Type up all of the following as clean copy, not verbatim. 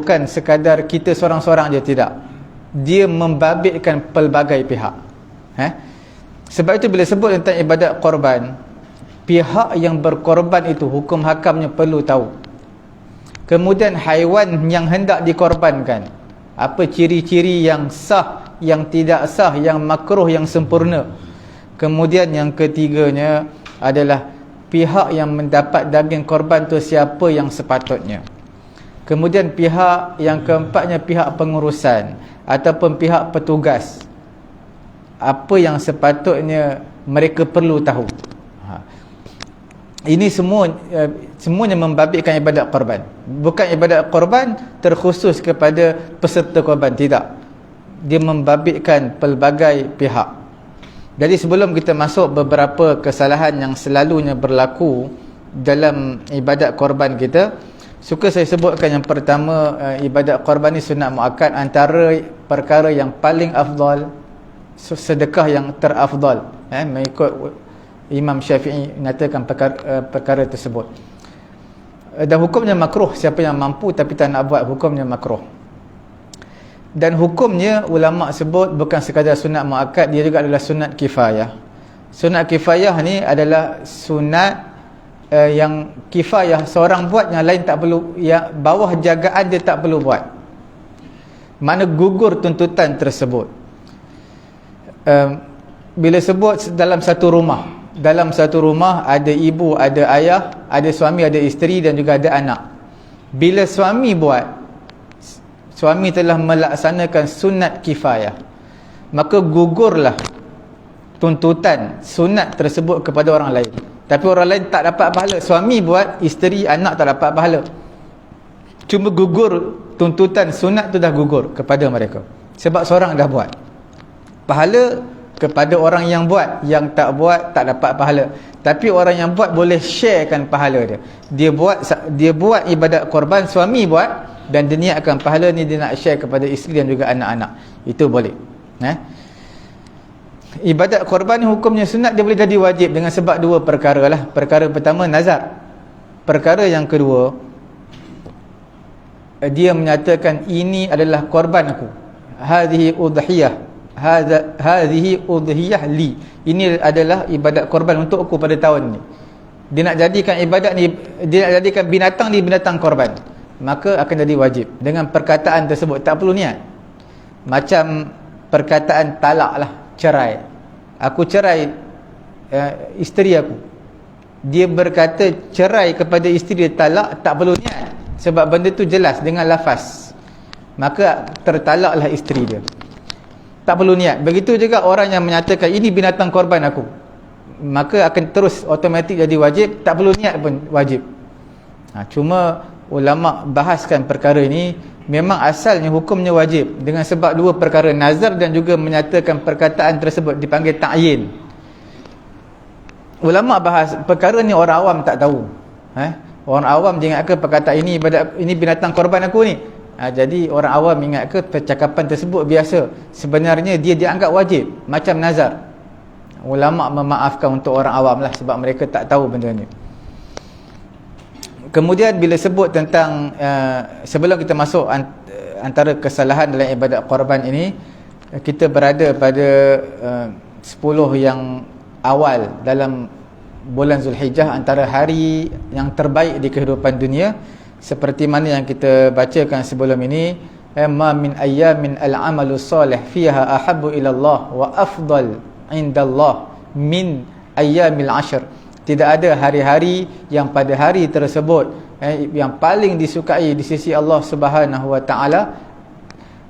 bukan sekadar kita seorang-seorang je, tidak. Dia membabitkan pelbagai pihak. Sebab itu bila sebut tentang ibadat korban, pihak yang berkorban itu hukum hakamnya perlu tahu. Kemudian haiwan yang hendak dikorbankan, apa ciri-ciri yang sah, yang tidak sah, yang makruh, yang sempurna. Kemudian yang ketiganya adalah pihak yang mendapat daging korban tu siapa yang sepatutnya. Kemudian pihak yang keempatnya pihak pengurusan ataupun pihak petugas, apa yang sepatutnya mereka perlu tahu. Ini semuanya membabitkan ibadat korban. Bukan ibadat korban terkhusus kepada peserta korban, tidak. Dia membabitkan pelbagai pihak. Jadi sebelum kita masuk beberapa kesalahan yang selalunya berlaku dalam ibadat korban kita, suka saya sebutkan yang pertama, ibadat korban ni sunat muakkad. Antara perkara yang paling afdal, sedekah yang terafdal, mengikut Imam Syafi'i nyatakan perkara tersebut. Dan hukumnya makruh. Siapa yang mampu tapi tak nak buat, hukumnya makruh. Dan hukumnya ulama sebut bukan sekadar sunat muakkad, dia juga adalah sunat kifayah. Sunat kifayah ni adalah sunat yang kifayah, seorang buat yang lain tak perlu, yang bawah jagaan dia tak perlu buat. Mana gugur tuntutan tersebut. Bila sebut dalam satu rumah ada ibu, ada ayah, ada suami, ada isteri dan juga ada anak. Bila suami buat, suami telah melaksanakan sunat kifayah, maka gugurlah tuntutan sunat tersebut kepada orang lain. Tapi orang lain tak dapat pahala. Suami buat, isteri, anak tak dapat pahala. Cuma gugur tuntutan sunat tu, dah gugur kepada mereka sebab seorang dah buat. Pahala kepada orang yang buat, yang tak buat tak dapat pahala. Tapi orang yang buat boleh sharekan pahala dia. Dia buat ibadat korban, suami buat, dan dia niatkan pahala ni dia nak share kepada isteri dan juga anak-anak. Itu boleh. Ibadat korban ni hukumnya sunat, dia boleh jadi wajib dengan sebab dua perkara lah. Perkara pertama, nazar. Perkara yang kedua, dia menyatakan ini adalah korban aku. Hadhihi udhiyah. Hadhihi udhiyah li. Ini adalah ibadat korban untuk aku pada tahun ni. Dia nak jadikan ibadat ni, dia nak jadikan binatang ni binatang korban, maka akan jadi wajib dengan perkataan tersebut. Tak perlu niat. Macam perkataan talak lah, cerai. Aku cerai isteri aku. Dia berkata cerai kepada isteri dia, talak, tak perlu niat. Sebab benda tu jelas dengan lafaz. Maka tertalaklah isteri dia. Tak perlu niat. Begitu juga orang yang menyatakan ini binatang korban aku, maka akan terus automatik jadi wajib. Tak perlu niat pun wajib. Cuma ulama bahaskan perkara ini, memang asalnya hukumnya wajib dengan sebab dua perkara, nazar dan juga menyatakan perkataan tersebut dipanggil ta'yin. Ulama bahas perkara ni orang awam tak tahu. Orang awam dia ingatkan perkataan ini ibadat, ini binatang korban aku ni. Jadi orang awam ingat ke percakapan tersebut biasa. Sebenarnya dia dianggap wajib, macam nazar. Ulama memaafkan untuk orang awam lah, sebab mereka tak tahu benda ni. Kemudian bila sebut tentang sebelum kita masuk antara kesalahan dalam ibadat korban ini, kita berada pada 10 yang awal dalam bulan Zulhijjah, antara hari yang terbaik di kehidupan dunia. Seperti mana yang kita bacakan sebelum ini, ma min ayyamin al-amalu salih fiha ahabbu ila Allah wa afdal indallah min ayyamil ashr. Tidak ada hari-hari yang pada hari tersebut yang paling disukai di sisi Allah Subhanahu wa taala.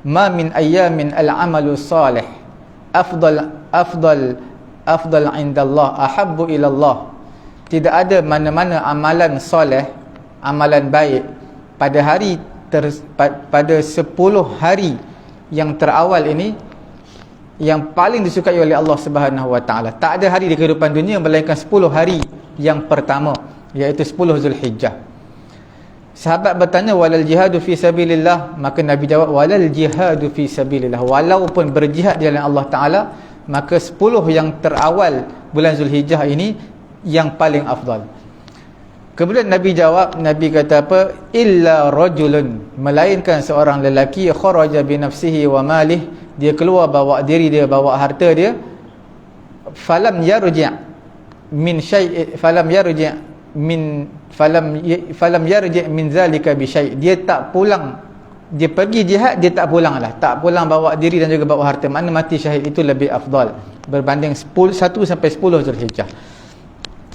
Ma min ayyamin al-amalu salih afdal indallah ahabbu ila Allah. Tidak ada mana-mana amalan soleh, amalan baik pada hari pada 10 hari yang terawal ini yang paling disukai oleh Allah Subhanahu wa taala. Tak ada hari di kehidupan dunia melainkan 10 hari yang pertama, iaitu 10 Zulhijjah. Sahabat bertanya, walal jihadu fi sabilillah? Maka Nabi jawab, walal jihadu fi sabilillah. Walaupun berjihad di jalan Allah taala, maka 10 yang terawal bulan Zulhijjah ini yang paling afdal. Kemudian Nabi jawab, Nabi kata apa? Illa rajulun, melainkan seorang lelaki kharaja bi nafsihi wa malih, dia keluar bawa diri dia, bawa harta dia, falam yarji' min syai' falam yarji' min falam yarji' min zalika bi syai', dia tak pulang, dia pergi jihad, dia tak pulang lah, tak pulang bawa diri dan juga bawa harta, makna mati syahid itu lebih afdal berbanding 1 sampai 10 Zulhijjah.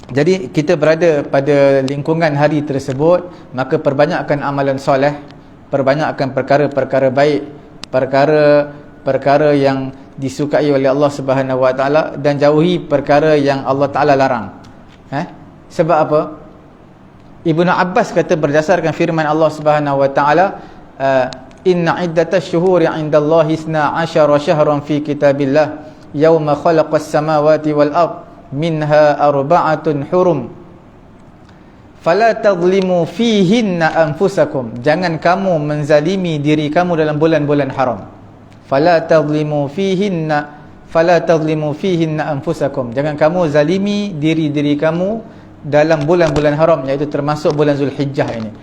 Jadi kita berada pada lingkungan hari tersebut, maka perbanyakkan amalan soleh, perbanyakkan perkara-perkara baik, perkara yang disukai oleh Allah Subhanahu Wa Taala, dan jauhi perkara yang Allah Taala larang. Sebab apa? Ibnu Abbas kata berdasarkan firman Allah Subhanahu Wa Taala, inna iddatash syuhuri 'indallahi 12 syahran fi kitabillah yauma khalaqas samawati wal ardh minha arba'atun hurum fala tadhlimu fihinna anfusakum, jangan kamu menzalimi diri kamu dalam bulan-bulan haram. Fala tadhlimu fihinna anfusakum, jangan kamu zalimi diri-diri kamu dalam bulan-bulan haram, iaitu termasuk bulan Zulhijjah ini.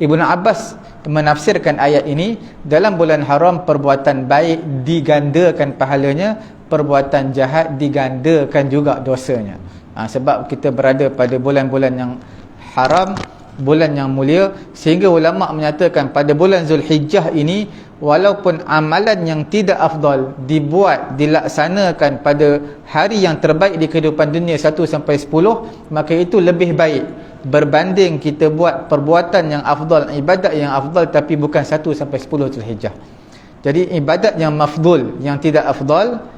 Ibnu Abbas menafsirkan ayat ini, dalam bulan haram perbuatan baik digandakan pahalanya, perbuatan jahat digandakan juga dosanya. Sebab kita berada pada bulan-bulan yang haram, bulan yang mulia, sehingga ulama menyatakan pada bulan Zulhijjah ini, walaupun amalan yang tidak afdal dilaksanakan pada hari yang terbaik di kehidupan dunia 1 sampai 10, maka itu lebih baik berbanding kita buat perbuatan yang afdal, ibadat yang afdal tapi bukan 1 sampai 10 Zulhijjah. Jadi ibadat yang mafdul, yang tidak afdal,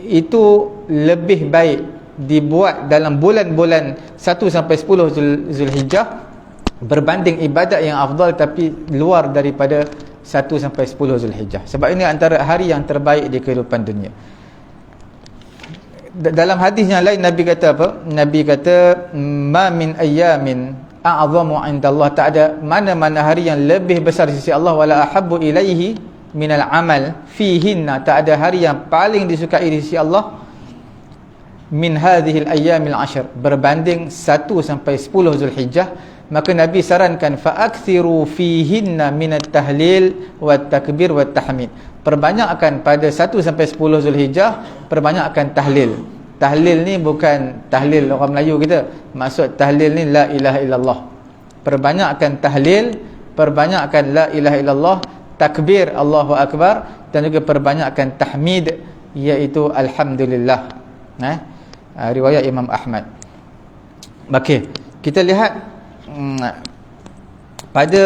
itu lebih baik dibuat dalam bulan-bulan 1 sampai 10 Zulhijjah berbanding ibadat yang afdal tapi luar daripada 1 sampai 10 Zulhijjah. Sebab ini antara hari yang terbaik di kehidupan dunia. Dalam hadis yang lain Nabi kata apa? Nabi kata, ma min ayyamin a'zamu 'indallah, tak ada mana-mana hari yang lebih besar di sisi Allah, wala ahabbu ilaihi minal amal fihinna, tak ada hari yang paling disukai di sisi Allah min hadhil ayyamil 10, berbanding 1 sampai 10 Zulhijjah. Maka Nabi sarankan, fa'akthiru fihinna minat tahlil wat takbir wat tahmid, perbanyakkan pada 1 sampai 10 Zulhijjah, perbanyakkan tahlil. Tahlil ni bukan tahlil orang Melayu kita, maksud tahlil ni la ilaha illallah. Perbanyakkan tahlil, perbanyakkan la ilaha illallah, takbir Allahu Akbar, dan juga perbanyakkan tahmid, iaitu alhamdulillah. Riwayat Imam Ahmad. Okey, kita lihat pada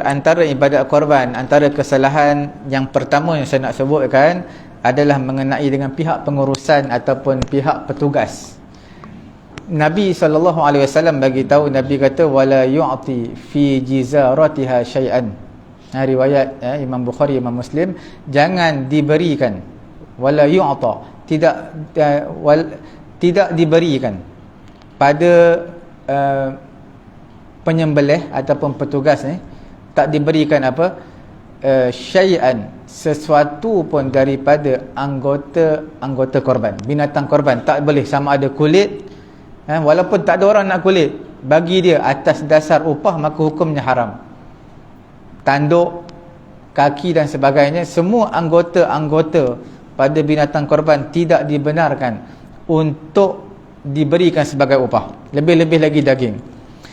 antara ibadat korban, antara kesalahan yang pertama yang saya nak sebutkan adalah mengenai dengan pihak pengurusan ataupun pihak petugas. Nabi SAW bagi tahu, Nabi kata wala yu'ti fi jizaratiha syai'an. Riwayat Imam Bukhari, Imam Muslim, jangan diberikan, wala yu'ta, tidak diberikan pada penyembelih ataupun petugas ni, tak diberikan apa? Syai'an, sesuatu pun daripada anggota korban, binatang korban. Tak boleh, sama ada kulit, walaupun tak ada orang nak kulit, bagi dia atas dasar upah, maka hukumnya haram. Tanduk, kaki dan sebagainya, semua anggota-anggota pada binatang korban tidak dibenarkan untuk diberikan sebagai upah, lebih-lebih lagi daging.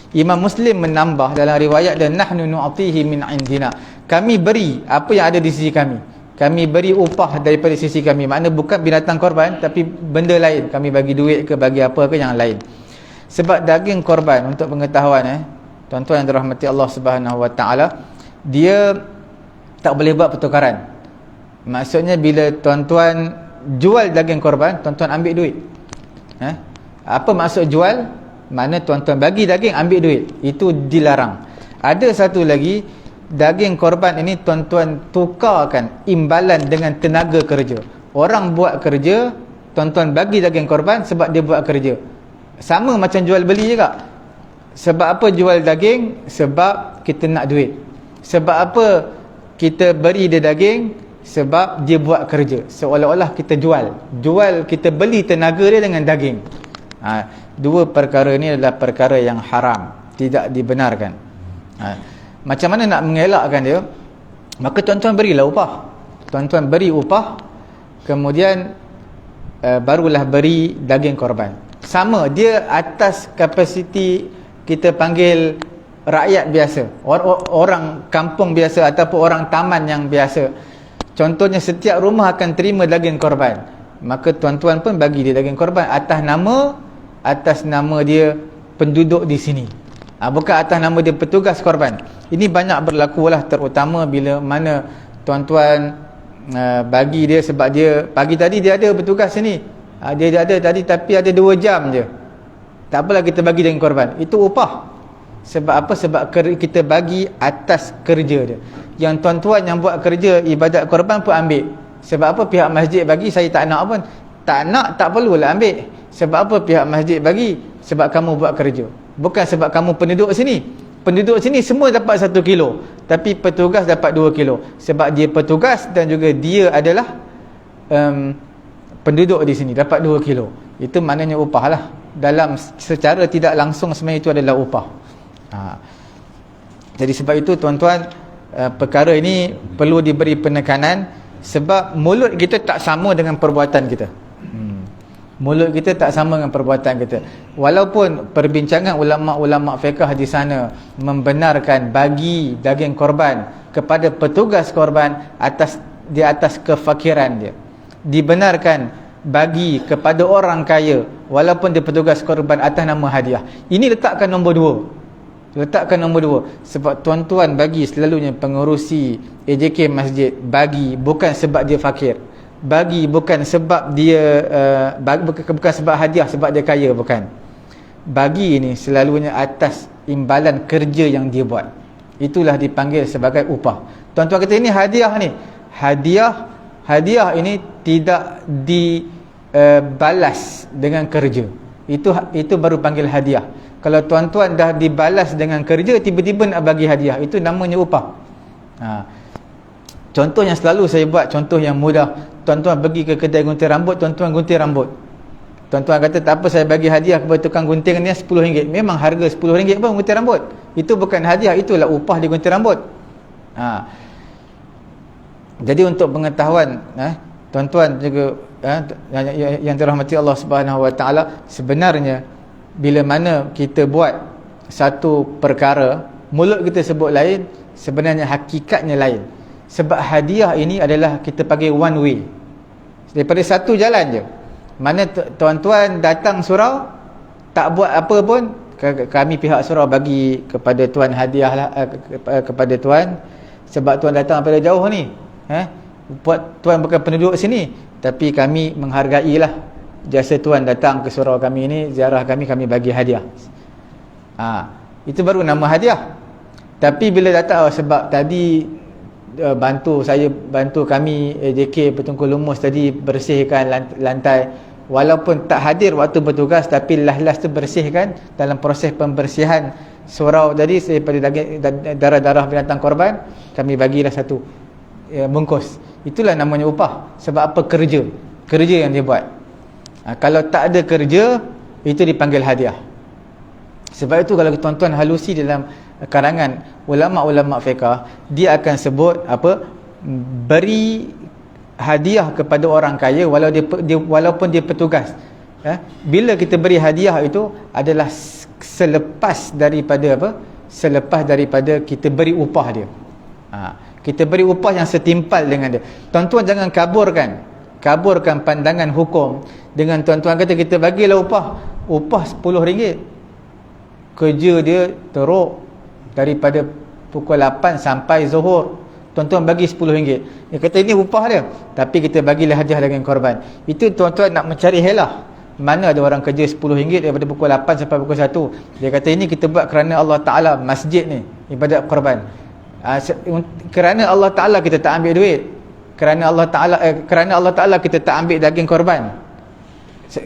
Imam Muslim menambah dalam riwayat dan nahnu nu'tihi min indina, kami beri apa yang ada di sisi kami, kami beri upah daripada sisi kami, makna bukan binatang korban tapi benda lain, kami bagi duit ke, bagi apa ke yang lain. Sebab daging korban, untuk pengetahuan tuan-tuan yang dirahmati Allah Subhanahu Wa Taala, dia tak boleh buat pertukaran. Maksudnya bila tuan-tuan jual daging korban, tuan-tuan ambil duit. Apa maksud jual? Mana tuan-tuan bagi daging, ambil duit. Itu dilarang. Ada satu lagi, daging korban ini tuan-tuan tukarkan imbalan dengan tenaga kerja. Orang buat kerja, tuan-tuan bagi daging korban sebab dia buat kerja. Sama macam jual beli juga. Sebab apa jual daging? Sebab kita nak duit. Sebab apa kita beri dia daging? Sebab dia buat kerja. Seolah-olah kita jual, kita beli tenaga dia dengan daging. dua perkara ini adalah perkara yang haram, tidak dibenarkan. Macam mana nak mengelakkan dia? Maka tuan-tuan berilah upah. Tuan-tuan beri upah, kemudian barulah beri daging korban. Sama, dia atas kapasiti kita panggil rakyat biasa, orang kampung biasa ataupun orang taman yang biasa. Contohnya setiap rumah akan terima daging korban, maka tuan-tuan pun bagi dia daging korban atas nama dia penduduk di sini, bukan atas nama dia petugas korban. Ini banyak berlakulah, terutama bila mana tuan-tuan bagi dia sebab dia pagi tadi dia ada petugas sini, dia ada tadi tapi ada 2 jam je, tak apalah kita bagi daging korban. Itu upah. Sebab apa? Sebab kita bagi atas kerja dia. Yang tuan-tuan yang buat kerja ibadat korban pun ambil. Sebab apa? Pihak masjid bagi, saya tak nak pun. Tak nak, tak perlulah ambil. Sebab apa pihak masjid bagi? Sebab kamu buat kerja, bukan sebab kamu penduduk sini. Penduduk sini semua dapat 1 kilo, tapi petugas dapat 2 kilo. Sebab dia petugas dan juga dia adalah penduduk di sini, dapat 2 kilo. Itu maknanya upah lah. Dalam secara tidak langsung sebenarnya itu adalah upah. Jadi sebab itu tuan-tuan, perkara ini perlu diberi penekanan, sebab mulut kita tak sama dengan perbuatan kita. Mulut kita tak sama dengan perbuatan kita. Walaupun perbincangan ulama-ulama fiqh di sana membenarkan bagi daging korban kepada petugas korban di atas kefakiran dia, dibenarkan bagi kepada orang kaya walaupun dia petugas korban atas nama hadiah. Ini letakkan nombor 2. Letakkan nombor 2. Sebab tuan-tuan bagi selalunya pengerusi AJK masjid bagi bukan sebab dia fakir, bagi bukan sebab dia bukan sebab hadiah, sebab dia kaya, bukan. Bagi ini selalunya atas imbalan kerja yang dia buat. Itulah dipanggil sebagai upah. Tuan-tuan kata ini hadiah ni. Hadiah ini tidak dibalas dengan kerja. Itu baru panggil hadiah. Kalau tuan-tuan dah dibalas dengan kerja, tiba-tiba nak bagi hadiah, itu namanya upah. Contoh yang selalu saya buat, contoh yang mudah. Tuan-tuan pergi ke kedai gunting rambut, tuan-tuan gunting rambut. Tuan-tuan kata tak apa, saya bagi hadiah kepada tukang gunting ni RM10. Memang harga RM10 pun gunting rambut. Itu bukan hadiah, itulah upah di gunting rambut. Jadi untuk pengetahuan tuan-tuan juga yang dirahmati Allah Subhanahu Wa Taala, sebenarnya bila mana kita buat satu perkara, mulut kita sebut lain, sebenarnya hakikatnya lain. Sebab hadiah ini adalah kita panggil one way, daripada satu jalan je. Mana tuan-tuan datang surau, tak buat apa pun, kami pihak surau bagi kepada tuan hadiah lah, kepada tuan, sebab tuan datang daripada jauh ni, buat tuan bukan penduduk sini, tapi kami menghargailah jasa tuan datang ke surau kami ni, ziarah kami bagi hadiah. Itu baru nama hadiah. Tapi bila datang sebab tadi bantu kami AJK Petungku Lumus tadi bersihkan lantai, walaupun tak hadir waktu bertugas, tapi las tu bersihkan dalam proses pembersihan surau tadi daripada darah-darah binatang korban, kami bagilah satu bungkus. Itulah namanya upah. Sebab apa? Kerja yang dia buat. Kalau tak ada kerja, itu dipanggil hadiah. Sebab itu kalau tuan-tuan halusi dalam karangan ulama-ulama fiqh, dia akan sebut apa? Beri hadiah kepada orang kaya walaupun dia petugas. Bila kita beri hadiah itu adalah selepas daripada kita beri upah dia. Kita beri upah yang setimpal dengan dia. Tuan-tuan jangan kaburkan pandangan hukum dengan tuan-tuan kata kita bagilah upah RM10. Kerja dia teruk daripada pukul 8 sampai zuhur, tuan-tuan bagi RM10. Dia kata ini upah dia, tapi kita bagilah hadiah dengan korban. Itu tuan-tuan nak mencari helah. Mana ada orang kerja RM10 daripada pukul 8 sampai pukul 1. Dia kata ini kita buat kerana Allah Ta'ala, masjid ni ibadat korban. Kerana Allah Ta'ala kita tak ambil duit. Kerana Allah Ta'ala kita tak ambil daging korban.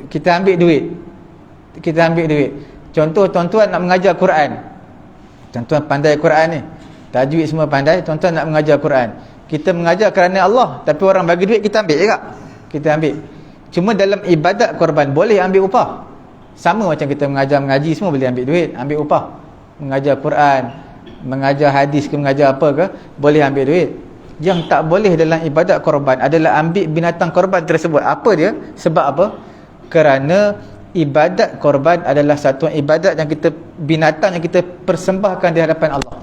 Kita ambil duit. Contoh tuan-tuan nak mengajar Quran. Tuan-tuan pandai Quran ni, tajwid semua pandai, tuan-tuan nak mengajar Quran. Kita mengajar kerana Allah, tapi orang bagi duit kita ambil juga. Kita ambil. Cuma dalam ibadat korban boleh ambil upah. Sama macam kita mengaji semua boleh ambil duit, ambil upah. Mengajar Quran, mengajar hadis ke, mengajar apa ke, boleh ambil duit. Yang tak boleh dalam ibadat korban adalah ambil binatang korban tersebut. Apa dia? Sebab apa? Kerana ibadat korban adalah satu ibadat yang kita, binatang yang kita persembahkan di hadapan Allah.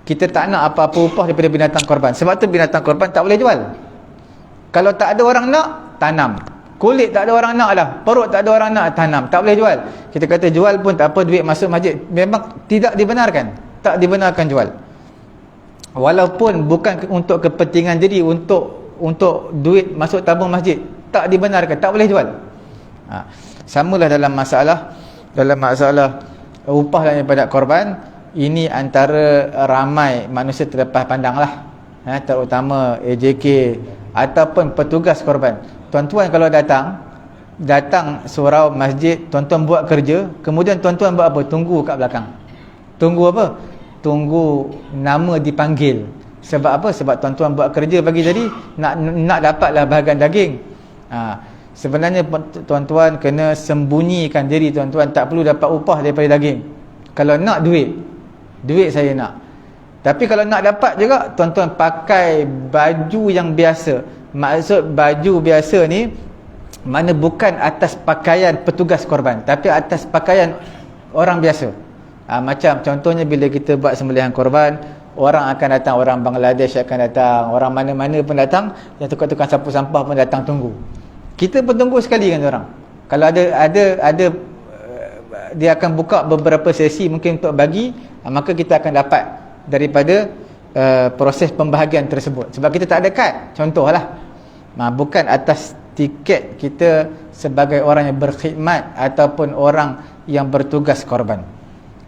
Kita tak nak apa-apa upah daripada binatang korban. Sebab tu binatang korban tak boleh jual. Kalau tak ada orang nak, tanam. Kulit tak ada orang nak lah, perut tak ada orang nak, tanam. Tak boleh jual. Kita kata jual pun tak apa, duit masuk masjid. Memang tidak dibenarkan. Tak dibenarkan jual. Walaupun bukan untuk kepentingan diri, untuk duit masuk tabung masjid, tak dibenarkan, tak boleh jual. Samalah dalam masalah upah dan ibadat korban. Ini antara ramai manusia terlepas pandang lah, terutama AJK ataupun petugas korban. Tuan-tuan kalau datang surau masjid, tuan-tuan buat kerja, kemudian tuan-tuan buat apa? Tunggu kat belakang. Tunggu apa? Tunggu nama dipanggil. Sebab apa? Sebab tuan-tuan buat kerja pagi tadi, nak dapatlah bahagian daging. Sebenarnya tuan-tuan kena sembunyikan diri tuan-tuan, tak perlu dapat upah daripada daging. Kalau nak duit saya nak. Tapi kalau nak dapat juga, tuan-tuan pakai baju yang biasa. Maksud baju biasa ni, mana bukan atas pakaian petugas korban, tapi atas pakaian orang biasa. Macam contohnya bila kita buat sembelihan korban, orang akan datang, orang Bangladesh akan datang, orang mana-mana pun datang, yang tukar-tukar sapu sampah pun datang tunggu. Kita pun tunggu sekali kan orang. Kalau ada dia akan buka beberapa sesi mungkin untuk bagi, maka kita akan dapat daripada proses pembahagian tersebut. Sebab kita tak ada kad, contohlah. Bukan atas tiket kita sebagai orang yang berkhidmat ataupun orang yang bertugas korban.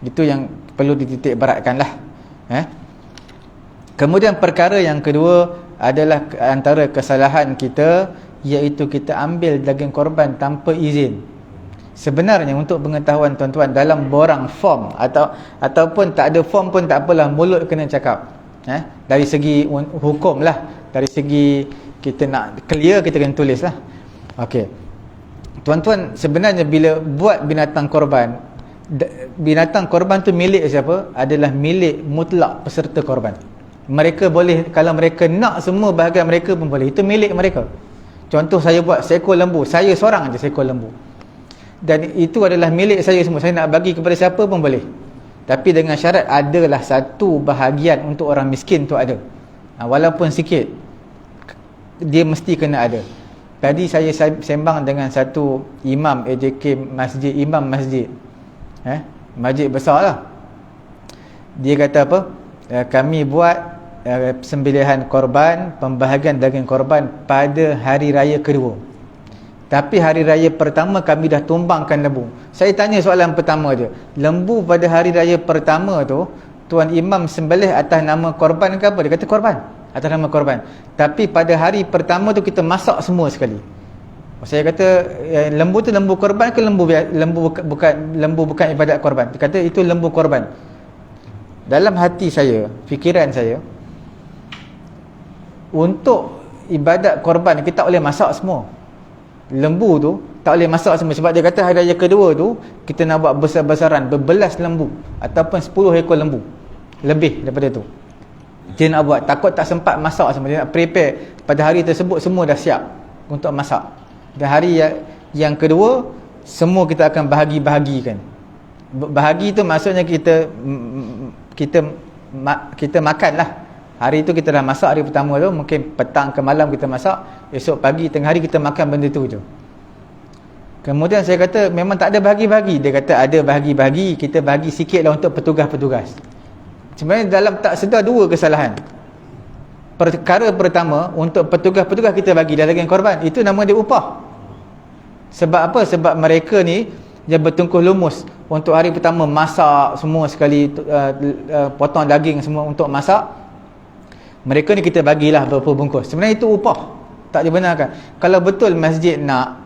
Itu yang perlu dititik beratkanlah. Kemudian perkara yang kedua adalah antara kesalahan kita, iaitu kita ambil daging korban tanpa izin. Sebenarnya untuk pengetahuan tuan-tuan, dalam borang form ataupun tak ada form pun tak apalah, mulut kena cakap. Dari segi hukum lah, dari segi kita nak clear, kita kena tulis lah. Okey, tuan-tuan, sebenarnya bila buat binatang korban tu milik siapa? Adalah milik mutlak peserta korban. Mereka boleh, kalau mereka nak semua bahagian mereka pun boleh, itu milik mereka. Contoh, saya buat seekor lembu, saya seorang aja seekor lembu, dan itu adalah milik saya semua. Saya nak bagi kepada siapa pun boleh, tapi dengan syarat adalah satu bahagian untuk orang miskin tu ada. Walaupun sikit, dia mesti kena ada. Tadi saya sembang dengan satu imam AJK masjid, imam masjid, masjid besar lah. Dia kata apa? Kami buat sembelihan korban, pembahagian daging korban pada hari raya kedua, tapi hari raya pertama kami dah tumbangkan lembu. Saya tanya soalan pertama je, lembu pada hari raya pertama tu tuan imam sembelih atas nama korban ke apa? Dia kata korban, atas nama korban. Tapi pada hari pertama tu kita masak semua sekali. Saya kata, lembu tu lembu korban ke lembu bukan ibadat korban? Dia kata itu lembu korban. Dalam hati saya, fikiran saya, untuk ibadat korban kita tak boleh masak semua. Lembu tu tak boleh masak semua, sebab dia kata hari raya kedua tu kita nak buat besar-besaran, berbelas lembu ataupun 10 ekor lembu, lebih daripada tu dia nak buat. Takut tak sempat masak semua, dia nak prepare pada hari tersebut, semua dah siap untuk masak. Dan hari yang kedua semua kita akan bahagi-bahagikan. Bahagi tu maksudnya kita makan lah. Hari tu kita dah masak, hari pertama tu mungkin petang ke malam kita masak, esok pagi tengah hari kita makan benda tu je. Kemudian saya kata memang tak ada bahagi-bahagi. Dia kata ada bahagi-bahagi, kita bahagi sikit lah untuk petugas-petugas. Sebenarnya dalam tak sedar dua kesalahan. Perkara pertama, untuk petugas-petugas kita bagi dah daging korban, itu nama dia upah. Sebab apa? Sebab mereka ni dia bertungkuh lumus untuk hari pertama masak semua sekali, potong daging semua untuk masak. Mereka ni kita bagilah berapa bungkus. Sebenarnya itu upah, tak dibenarkan. Kalau betul masjid nak,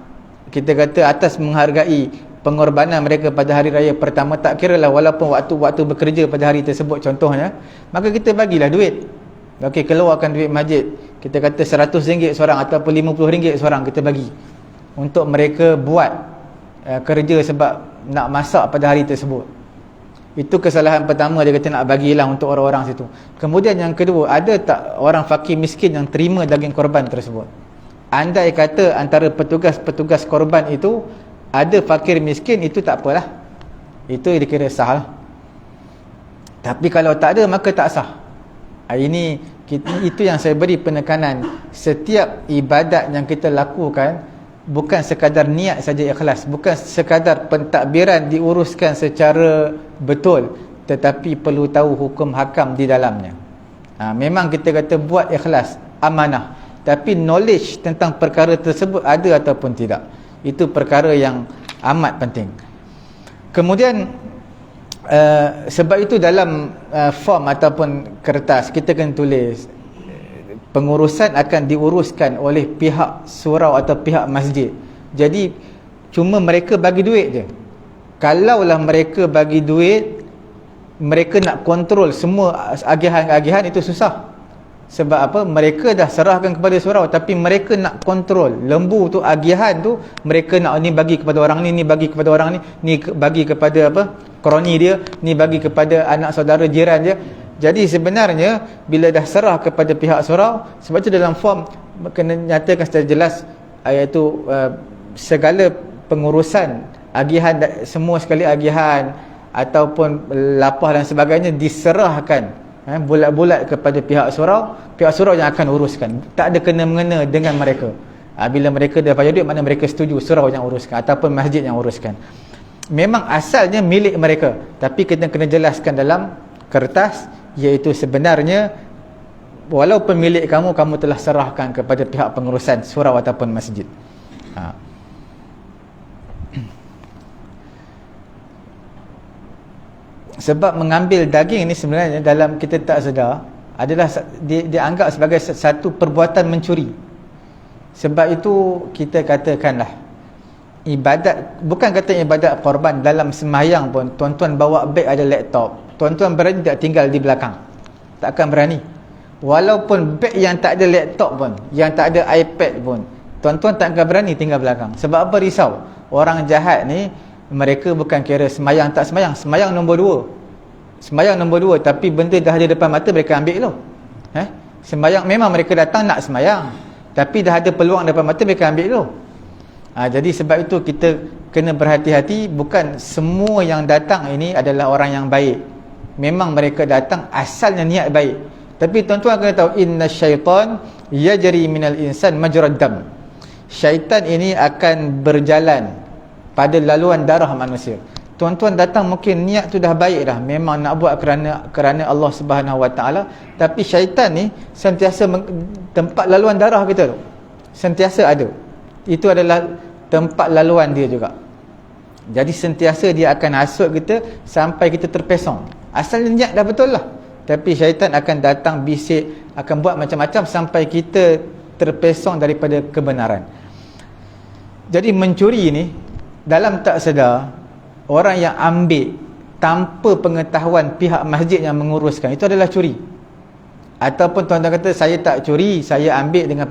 kita kata atas menghargai pengorbanan mereka pada hari raya pertama, tak kira lah walaupun waktu bekerja pada hari tersebut contohnya, maka kita bagilah duit. Okey, keluarkan duit masjid, kita kata RM100 seorang ataupun RM50 seorang, kita bagi untuk mereka buat kerja sebab nak masak pada hari tersebut. Itu kesalahan pertama, dia kata nak bagilah untuk orang-orang situ. Kemudian yang kedua, ada tak orang fakir miskin yang terima daging korban tersebut? Andai kata antara petugas-petugas korban itu ada fakir miskin, itu tak apalah, itu dikira sah. Tapi kalau tak ada, maka tak sah. Itu yang saya beri penekanan. Setiap ibadat yang kita lakukan, bukan sekadar niat saja ikhlas, bukan sekadar pentadbiran diuruskan secara betul, tetapi perlu tahu hukum hakam di dalamnya. Memang kita kata buat ikhlas, amanah, tapi knowledge tentang perkara tersebut ada ataupun tidak, itu perkara yang amat penting. Kemudian sebab itu dalam form ataupun kertas kita kena tulis pengurusan akan diuruskan oleh pihak surau atau pihak masjid. Jadi cuma mereka bagi duit je. Kalaulah mereka bagi duit, mereka nak kontrol semua agihan-agihan, itu susah. Sebab apa? Mereka dah serahkan kepada surau, tapi mereka nak kontrol lembu tu, agihan tu, mereka nak ni bagi kepada orang ni bagi kepada orang ni bagi kepada apa, kroni dia, ni bagi kepada anak saudara jiran dia. Jadi sebenarnya bila dah serah kepada pihak surau, sebab itu dalam form kena nyatakan secara jelas, iaitu segala pengurusan agihan, semua sekali agihan ataupun lapah dan sebagainya diserahkan bulat-bulat kepada pihak surau yang akan uruskan. Tak ada kena-mengena dengan mereka. Bila mereka dah bayar duit, mana mereka setuju surau yang uruskan ataupun masjid yang uruskan. Memang asalnya milik mereka, tapi kita kena jelaskan dalam kertas, iaitu sebenarnya walaupun milik kamu telah serahkan kepada pihak pengurusan surau ataupun masjid. Sebab mengambil daging ni sebenarnya dalam kita tak sedar adalah dianggap sebagai satu perbuatan mencuri. Sebab itu kita katakanlah ibadat, bukan kata ibadat korban, dalam sembahyang pun tuan-tuan bawa beg ada laptop, tuan-tuan berani tak tinggal di belakang? Takkan berani. Walaupun beg yang tak ada laptop pun, yang tak ada iPad pun, tuan-tuan takkan berani tinggal belakang. Sebab apa? Risau. Orang jahat ni, mereka bukan kira semayang tak semayang, semayang nombor 2, semayang nombor 2, tapi benda dah ada depan mata, mereka ambil tu. Semayang, memang mereka datang nak semayang, tapi dah ada peluang depan mata, mereka ambil tu. Jadi sebab itu kita kena berhati-hati. Bukan semua yang datang ini adalah orang yang baik. Memang mereka datang asalnya niat baik, tapi tuan-tuan kena tahu, inna syaitan yajri minal insan majrad dam. Syaitan ini akan berjalan pada laluan darah manusia. Tuan-tuan datang mungkin niat tu dah baik dah, memang nak buat kerana Allah Subhanahu Wa Taala, tapi syaitan ni sentiasa tempat laluan darah kita tu sentiasa ada. Itu adalah tempat laluan dia juga. Jadi sentiasa dia akan hasut kita sampai kita terpesong. Asalnya niat dah betul lah, tapi syaitan akan datang bisik, akan buat macam-macam sampai kita terpesong daripada kebenaran. Jadi mencuri ni dalam tak sedar, orang yang ambil tanpa pengetahuan pihak masjid yang menguruskan, itu adalah curi. Ataupun tuan-tuan kata, saya tak curi, saya ambil dengan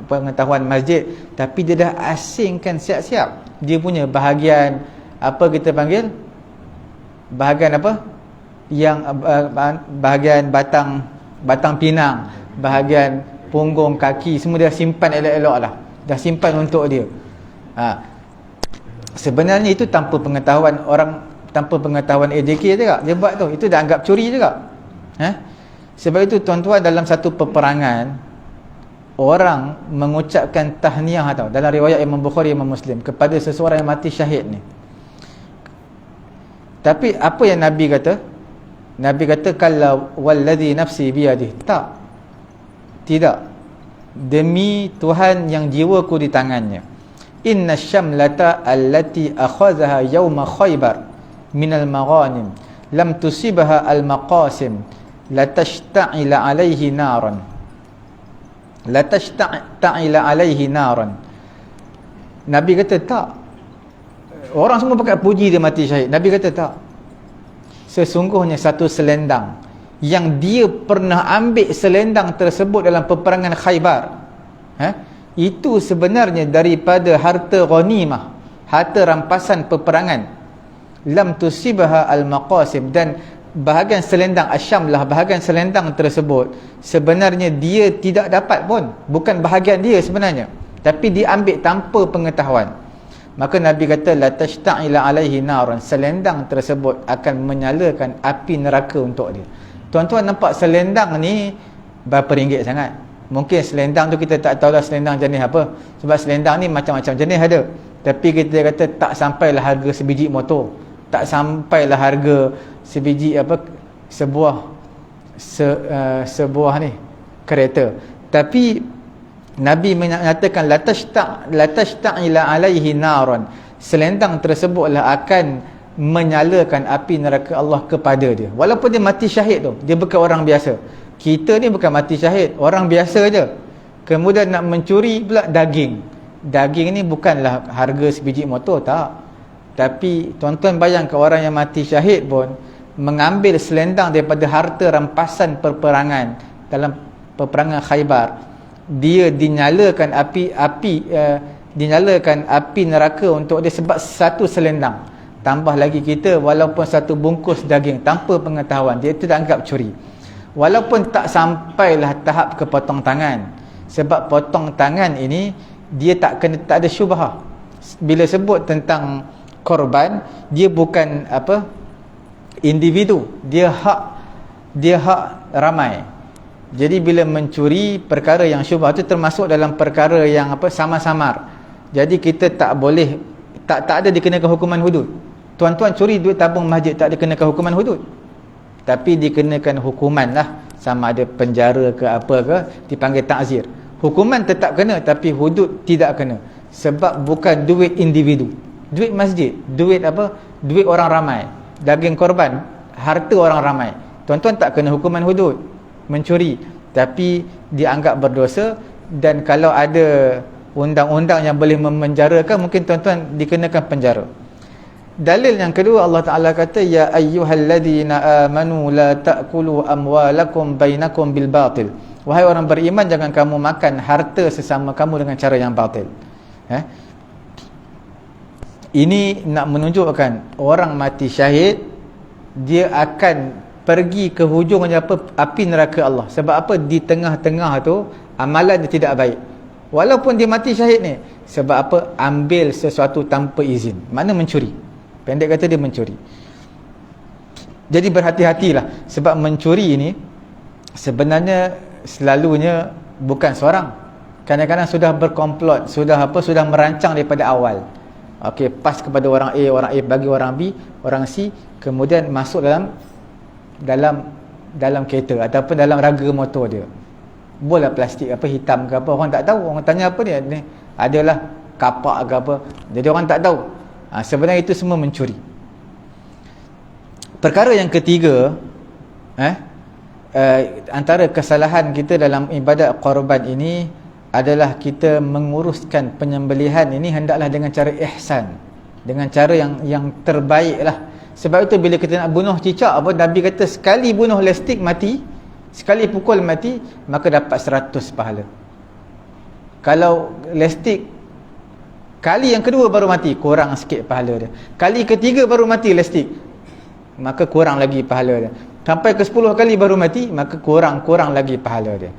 pengetahuan masjid, tapi dia dah asingkan siap-siap dia punya bahagian, apa kita panggil, bahagian apa, yang bahagian batang pinang, bahagian punggung, kaki, semua dia simpan elok-elok lah, dah simpan untuk dia. Sebenarnya itu tanpa pengetahuan orang, tanpa pengetahuan AJK juga dia buat tu, itu dah anggap curi juga. Sebab itu tuan-tuan, dalam satu peperangan orang mengucapkan tahniah atau dalam riwayat Imam Bukhari, Imam Muslim, kepada seseorang yang mati syahid ni. Tapi apa yang Nabi kata? Nabi kata, kalla walladhi nafsi biyadih. Tak, tidak, demi Tuhan yang jiwaku di tangannya. Inna syamlata allati akhazaha yawma Khaybar minal maghanim lam tusibaha al-maqasim latashta'ila alaihi naran, latashta'ila alaihi naran. Nabi kata tak. Orang semua pakai puji dia mati syahid. Nabi kata tak. Sesungguhnya satu selendang yang dia pernah ambil selendang tersebut dalam peperangan Khaybar, itu sebenarnya daripada harta ghanimah harta rampasan peperangan, lam tusibha al-maqasim, dan bahagian selendang asyamlah, bahagian selendang tersebut sebenarnya dia tidak dapat pun, bukan bahagian dia sebenarnya, tapi diambil tanpa pengetahuan. Maka Nabi kata la tashta'ila alaihi naran, selendang tersebut akan menyalakan api neraka untuk dia. Tuan-tuan nampak selendang ni berapa ringgit sangat? Mungkin selendang tu kita tak tahulah selendang jenis apa, sebab selendang ni macam-macam jenis ada, tapi kita kata tak sampailah harga sebiji motor, tak sampailah harga sebiji sebuah ni kereta. Tapi Nabi menyatakan la tashta'ila alaihi naran, selendang tersebutlah akan menyalakan api neraka Allah kepada dia, walaupun dia mati syahid tu, dia bukan orang biasa. Kita ni bukan mati syahid, orang biasa je, kemudian nak mencuri pula daging ni bukanlah harga sebiji motor, tak. Tapi tuan-tuan bayangkan orang yang mati syahid pun mengambil selendang daripada harta rampasan peperangan dalam peperangan Khaybar, dia dinyalakan api neraka untuk dia sebab satu selendang. Tambah lagi kita walaupun satu bungkus daging tanpa pengetahuan, dia itu dianggap curi, walaupun tak sampailah tahap ke potong tangan, sebab potong tangan ini dia tak ada syubhah. Bila sebut tentang korban, dia bukan individu, dia hak ramai. Jadi bila mencuri perkara yang syubhah itu termasuk dalam perkara yang samar-samar. Jadi kita tak boleh, tak ada dikenakan hukuman hudud. Tuan-tuan curi duit tabung masjid tak dikenakan hukuman hudud, tapi dikenakan hukuman lah, sama ada penjara ke apa ke, dipanggil ta'zir. Hukuman tetap kena, tapi hudud tidak kena, sebab bukan duit individu, duit masjid, duit orang ramai, daging korban, harta orang ramai. Tuan-tuan tak kena hukuman hudud mencuri, tapi dianggap berdosa. Dan kalau ada undang-undang yang boleh memenjarakan, mungkin tuan-tuan dikenakan penjara. Dalil yang kedua, Allah Ta'ala kata ya ayyuhalladzina amanu la ta'kulu amwalakum bainakum bil batil, wahai orang beriman, jangan kamu makan harta sesama kamu dengan cara yang batil. Ini nak menunjukkan orang mati syahid dia akan pergi ke hujungnya api neraka Allah. Sebab apa? Di tengah-tengah tu amalan dia tidak baik, walaupun dia mati syahid ni. Sebab apa? Ambil sesuatu tanpa izin, makna mencuri. Pendek kata dia mencuri. Jadi berhati-hatilah, sebab mencuri ini sebenarnya selalunya bukan seorang, kadang-kadang sudah berkomplot, sudah merancang daripada awal. Okey, pas kepada orang A bagi orang B, orang C, kemudian masuk dalam kereta ataupun dalam raga motor dia. Bola plastik hitam ke apa, orang tak tahu. Orang tanya apa dia ni, adalah kapak ke apa, jadi orang tak tahu. Sebenarnya itu semua mencuri. Perkara yang ketiga, antara kesalahan kita dalam ibadat korban ini adalah kita menguruskan penyembelihan ini hendaklah dengan cara ihsan, dengan cara yang terbaik lah. Sebab itu bila kita nak bunuh cicak Nabi kata sekali bunuh lestik mati, sekali pukul mati, maka dapat 100 pahala. Kalau lestik kali yang kedua baru mati, kurang sikit pahala dia. Kali ketiga baru mati lestik, maka kurang lagi pahala dia. Sampai ke 10 kali baru mati, maka kurang lagi pahala dia.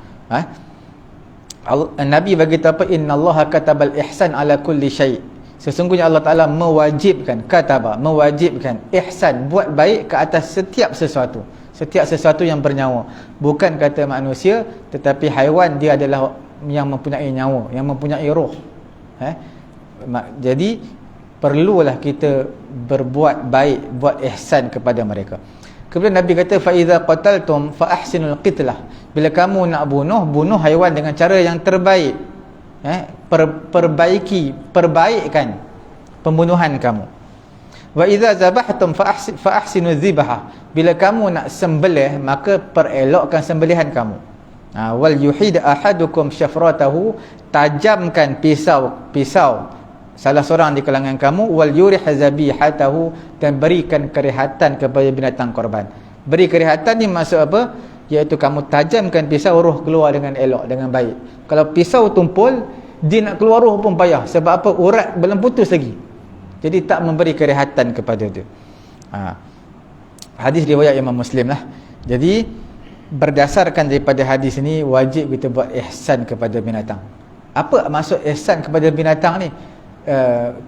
Nabi bagi tahu apa, innallaha katabal ihsan ala kulli syai'. Sesungguhnya Allah Ta'ala mewajibkan ihsan, buat baik ke atas setiap sesuatu yang bernyawa. Bukan kata manusia, tetapi haiwan, dia adalah yang mempunyai nyawa, yang mempunyai roh. Jadi perlulah kita berbuat baik, buat ihsan kepada mereka. Kemudian Nabi kata fa iza qataltum fa ahsinul qitlah, bila kamu nak bunuh haiwan dengan cara yang terbaik. Perbaikkan pembunuhan kamu. Wa idza zabahtum fa ahsinu dzibha, bila kamu nak sembelih maka perelokkan sembelihan kamu. Wal yuhid ahadukum syafratahu, tajamkan pisau salah seorang di kalangan kamu. Wal yurih zabihatahu, dan berikan kerehatan kepada binatang korban. Beri kerehatan ni maksud apa? Iaitu kamu tajamkan pisau, roh keluar dengan elok, dengan baik. Kalau pisau tumpul, dia nak keluar roh pun payah. Sebab apa? Urat belum putus lagi. Jadi tak memberi kerehatan kepada dia. Hadis riwayat Imam Muslim lah. Jadi berdasarkan daripada hadis ini, wajib kita buat ihsan kepada binatang. Apa maksud ihsan kepada binatang ni?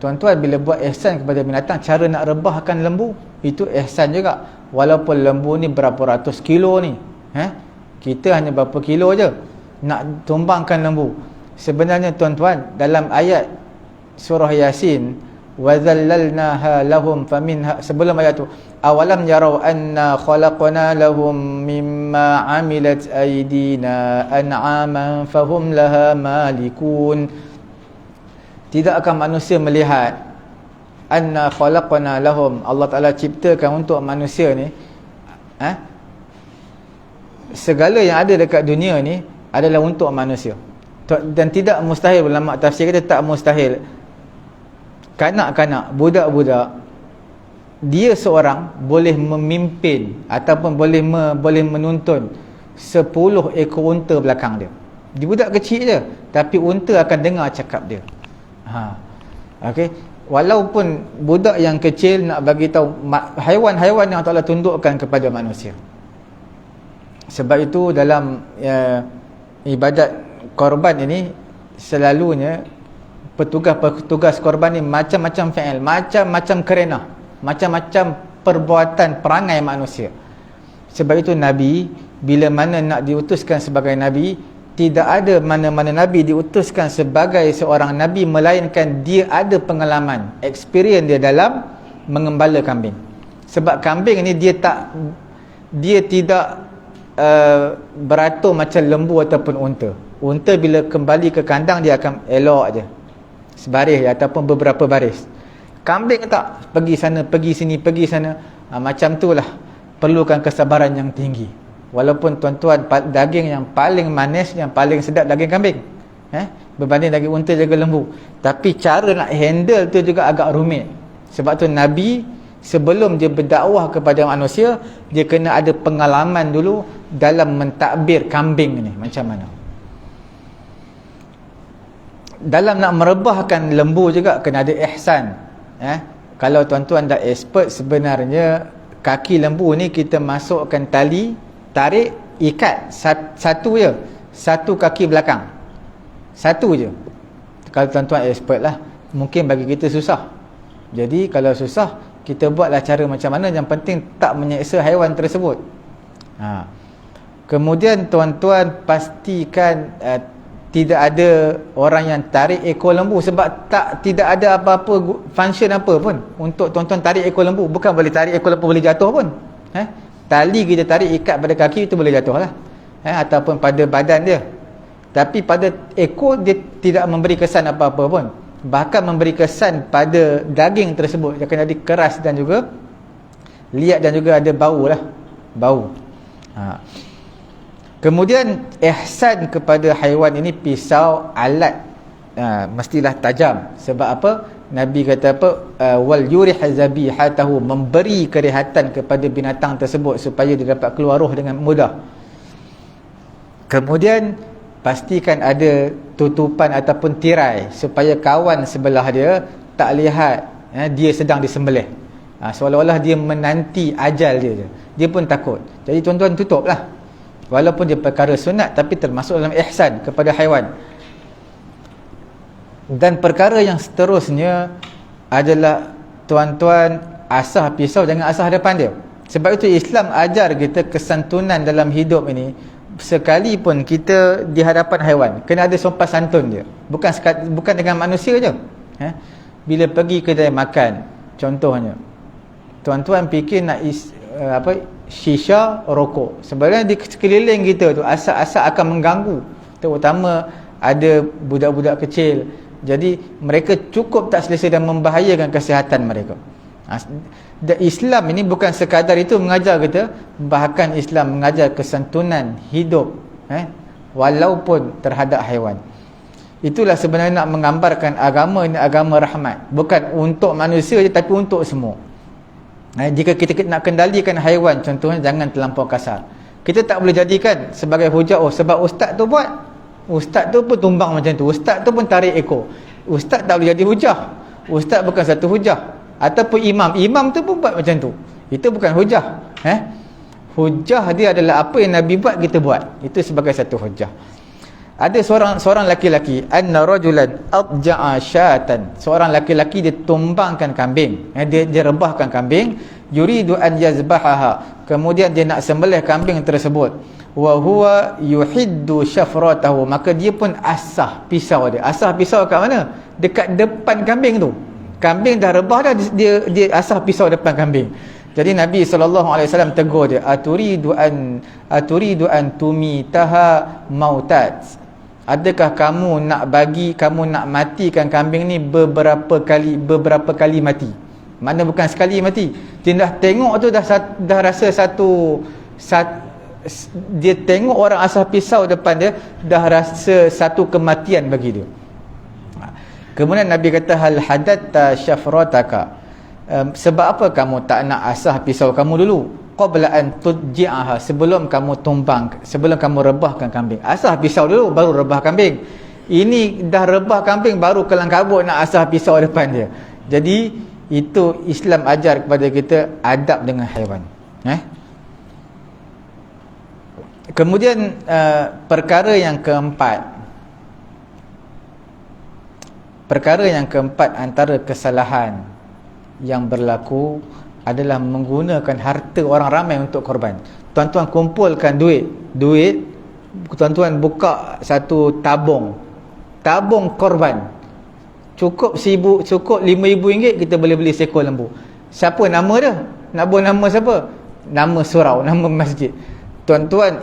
Tuan-tuan, bila buat ihsan kepada binatang, cara nak rebahkan lembu, itu ihsan juga. Walaupun lembu ni berapa ratus kilo ni, kita hanya berapa kilo je nak tumbangkan lembu. Sebenarnya tuan-tuan, dalam ayat surah Yasin, وَذَلَّلْنَاهَا لَهُمْ فَمِنْهَا, sebelum ayat tu, awalam yarau anna khalaqna lahum mimma amilat aydina an'aman fahum laha malikun. Tidakkah manusia melihat anna khalaqna lahum, Allah Ta'ala ciptakan untuk manusia ni, segala yang ada dekat dunia ni adalah untuk manusia. Dan tidak mustahil, ulama tafsir kata tak mustahil, kanak-kanak, budak-budak, dia seorang boleh memimpin ataupun boleh menuntun 10 ekor unta belakang dia. Dia budak kecil je, tapi unta akan dengar cakap dia. Okey, walaupun budak yang kecil nak bagi tahu haiwan-haiwan yang Allah tundukkan kepada manusia. Sebab itu dalam ibadat korban ini, selalunya petugas-petugas korban ni macam-macam fi'il, macam-macam kerenah, macam-macam perbuatan perangai manusia. Sebab itu Nabi, bila mana nak diutuskan sebagai Nabi, tidak ada mana-mana Nabi diutuskan sebagai seorang Nabi melainkan dia ada pengalaman, experience dia dalam mengembala kambing. Sebab kambing ni dia tidak beratur macam lembu ataupun unta. Unta bila kembali ke kandang, dia akan elok je, sebaris ataupun beberapa baris. Kambing tak, pergi sana, pergi sini, pergi sana. Macam itulah, perlukan kesabaran yang tinggi. Walaupun tuan-tuan, daging yang paling manis, yang paling sedap daging kambing, berbanding daging unta jaga lembu. Tapi cara nak handle tu juga agak rumit. Sebab tu Nabi, sebelum dia berdakwah kepada manusia, dia kena ada pengalaman dulu dalam mentadbir kambing ni macam mana. Dalam nak merebahkan lembu juga kena ada ihsan. Kalau tuan-tuan dah expert, sebenarnya kaki lembu ni kita masukkan tali, tarik, ikat satu je, satu kaki belakang, satu je. Kalau tuan-tuan expert lah. Mungkin bagi kita susah. Jadi kalau susah, kita buatlah cara macam mana, yang penting tak menyeksa haiwan tersebut. Kemudian tuan-tuan pastikan tidak ada orang yang tarik ekor lembu, sebab tidak ada apa-apa function apa pun untuk tuan-tuan tarik ekor lembu. Bukan boleh tarik ekor lembu boleh jatuh pun. Tali kita tarik ikat pada kaki, itu boleh jatuh lah, ataupun pada badan dia. Tapi pada ekor dia tidak memberi kesan apa-apa pun, bahkan memberi kesan pada daging tersebut. Dia akan jadi keras dan juga liat, dan juga ada bau lah, bau. Kemudian ihsan kepada haiwan ini, pisau, alat, mestilah tajam. Sebab apa? Nabi kata apa? Wal yurih zabihatahu, memberi kerehatan kepada binatang tersebut supaya dia dapat keluar roh dengan mudah. Kemudian pastikan ada tutupan ataupun tirai supaya kawan sebelah dia tak lihat dia sedang disembelih. Seolah-olah dia menanti ajal dia je. Dia pun takut. Jadi tuan-tuan tutuplah. Walaupun dia perkara sunat, tapi termasuk dalam ihsan kepada haiwan. Dan perkara yang seterusnya adalah tuan-tuan, asah pisau jangan asah depan dia. Sebab itu Islam ajar kita kesantunan dalam hidup ini. Sekalipun kita di hadapan haiwan, kena ada sopan santun dia. Bukan dengan manusia je. Bila pergi kedai makan, contohnya, tuan-tuan fikir nak shisha, rokok. Sebenarnya di sekeliling kita tu asap-asap akan mengganggu, terutama ada budak-budak kecil. Jadi mereka cukup tak selesa dan membahayakan kesihatan mereka. Islam ini bukan sekadar itu mengajar kita, bahkan Islam mengajar kesantunan hidup, walaupun terhadap haiwan. Itulah sebenarnya nak menggambarkan agama ini agama rahmat, bukan untuk manusia je, tapi untuk semua. Jika kita nak kendalikan haiwan, contohnya jangan terlampau kasar. Kita tak boleh jadikan sebagai hujah, sebab ustaz tu buat, ustaz tu pun tumbang macam tu, ustaz tu pun tarik ekor. Ustaz tak boleh jadi hujah. Ustaz bukan satu hujah. Ataupun imam tu pun buat macam tu, itu bukan hujah. Hujah dia adalah apa yang Nabi buat, kita buat, itu sebagai satu hujah. Ada seorang laki-laki, anna rajulan adja'a syatan, seorang laki-laki dia tumbangkan kambing, dia rebahkan kambing, yuridu an yazbahaha, kemudian dia nak sembelih kambing tersebut, wa huwa yuhiddu syafratahu, maka dia pun asah pisau dia. Asah pisau kat mana? Dekat depan kambing tu. Kambing dah rebah dah, dia asah pisau depan kambing. Jadi Nabi SAW tegur dia, aturidu an tumitaha mautat, adakah kamu nak matikan kambing ni beberapa kali mati? Mana bukan sekali mati. Dia dah tengok tu dah rasa dia tengok orang asah pisau depan dia, dah rasa satu kematian bagi dia. Kemudian Nabi kata, hal hadatta syafrataka, sebab apa kamu tak nak asah pisau kamu dulu, qabla an tudji'aha, sebelum kamu tumbang, sebelum kamu rebahkan kambing. Asah pisau dulu baru rebah kambing. Ini dah rebah kambing baru kelang kabut nak asah pisau depan dia. Jadi itu Islam ajar kepada kita adab dengan haiwan. Kemudian perkara yang keempat antara kesalahan yang berlaku adalah menggunakan harta orang ramai untuk korban. Tuan-tuan kumpulkan duit, tuan-tuan buka satu tabung korban, cukup RM5,000 kita boleh beli seekor lembu. Siapa nama dia? Nak buat nama siapa? Nama surau, nama masjid. Tuan-tuan,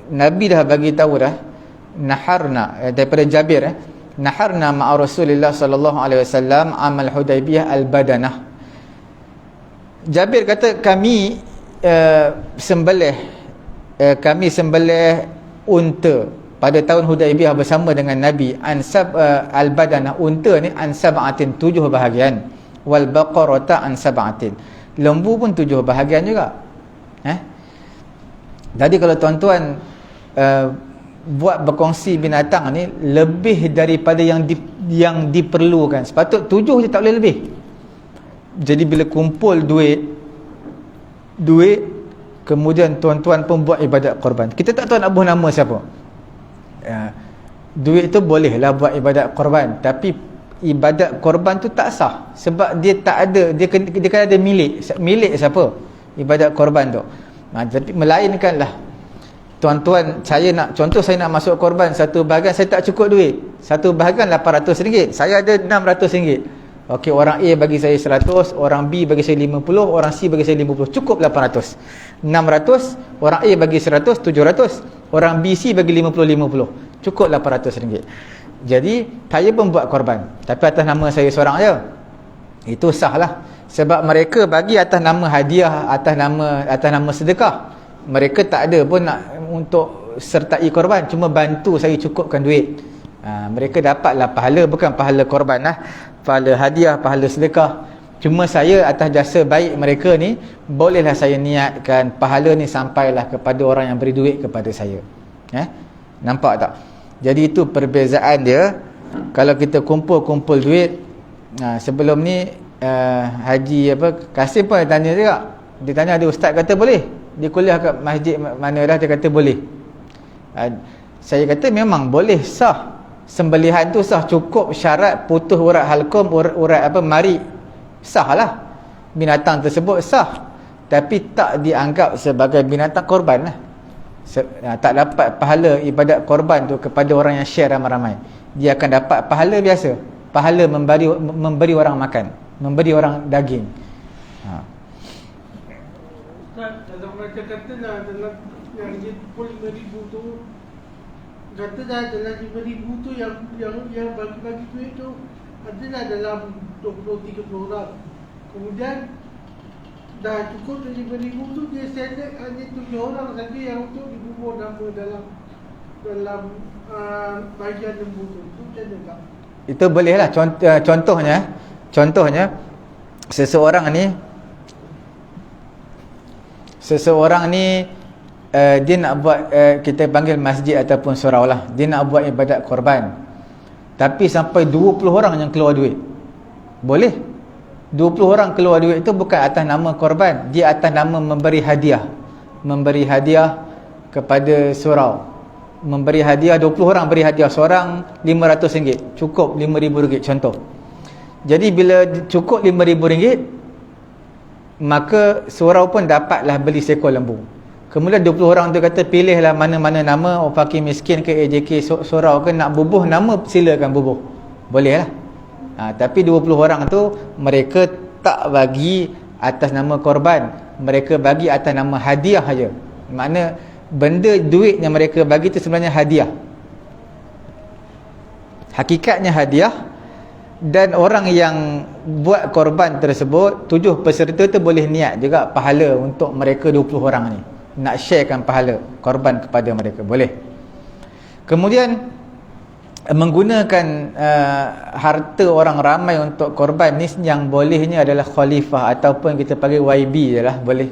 Nabi dah bagi tahu dah, naharna, daripada Jabir, naharna ma'a Rasulillah sallallahu alaihi wasallam amal Hudaybiyah al-badanah. Jabir kata kami sembelih unta pada tahun Hudaybiyah bersama dengan Nabi, al-badanah, unta ni an sab'atin, 7 bahagian, wal baqarata an sab'atin, lembu pun 7 bahagian juga. Jadi kalau tuan-tuan buat berkongsi binatang ni lebih daripada yang diperlukan, sepatut 7 je, tak boleh lebih. Jadi bila kumpul duit, kemudian tuan-tuan pun buat ibadat korban. Kita tak tahu nak buat nama siapa. Duit tu bolehlah buat ibadat korban, tapi ibadat korban tu tak sah, sebab dia tak ada, dia kan ada milik siapa ibadat korban tu. Tapi melainkanlah tuan-tuan, saya nak masuk korban satu bahagian, saya tak cukup duit, satu bahagian RM800, saya ada RM600. Okey, orang A bagi saya 100, orang B bagi saya 50, orang C bagi saya 50, cukup 800. 600, orang A bagi 100, 700, orang B, C bagi 50, cukup RM800. Jadi saya pun buat korban, tapi atas nama saya seorang je, itu sah lah, sebab mereka bagi atas nama hadiah, atas nama sedekah. Mereka tak ada pun nak untuk sertai korban, cuma bantu saya cukupkan duit. Mereka dapatlah pahala, bukan pahala korban lah, pahala hadiah, pahala sedekah. Cuma saya atas jasa baik mereka ni, bolehlah saya niatkan pahala ni sampailah kepada orang yang beri duit kepada saya. Nampak tak? Jadi itu perbezaan dia. Kalau kita kumpul duit, sebelum ni Haji Kasim pun tanya juga. Dia tanya, ada ustaz kata boleh, dia kuliah kat masjid mana dah, dia kata boleh. Saya kata memang boleh, sah. Sembelihan tu sah, cukup syarat putus urat halqum, urat mari, sah lah. Binatang tersebut sah, tapi tak dianggap sebagai binatang korban lah. Tak dapat pahala ibadat korban tu kepada orang yang share ramai-ramai. Dia akan dapat pahala biasa, pahala memberi orang makan, memberi orang daging. Dalam mereka kata lah, dalam yang dia pukul 5,000 tu, kata dah dalam 5,000 tu yang bagi-bagi duit tu adalah dalam 20-30 orang. Kemudian dah cukup 5,000 tu, dia select hanya 7 orang saja yang untuk dibubur nama dalam bahagian lembu tu. Itu macam mana tak? Itu boleh lah. Contohnya seseorang ni dia nak buat, kita panggil masjid ataupun surau lah, dia nak buat ibadat korban, tapi sampai 20 orang yang keluar duit. Boleh. 20 orang keluar duit itu bukan atas nama korban, dia atas nama memberi hadiah. Memberi hadiah kepada surau. Memberi hadiah, 20 orang beri hadiah, seorang RM500, cukup RM5,000 contoh. Jadi bila cukup RM5,000, maka surau pun dapatlah beli seekor lembu. Kemudian 20 orang tu kata pilihlah mana-mana nama, fakir miskin ke AJK surau ke, nak bubuh nama silakan bubuh. Boleh lah. Tapi 20 orang tu mereka tak bagi atas nama korban, mereka bagi atas nama hadiah saja. Makna benda duit yang mereka bagi tu sebenarnya hadiah. Hakikatnya hadiah. Dan orang yang buat korban tersebut, 7 peserta tu boleh niat juga pahala untuk mereka 20 orang ni, nak sharekan pahala korban kepada mereka, boleh. Kemudian menggunakan harta orang ramai untuk korban ni, yang bolehnya adalah khalifah ataupun kita panggil YB je lah, boleh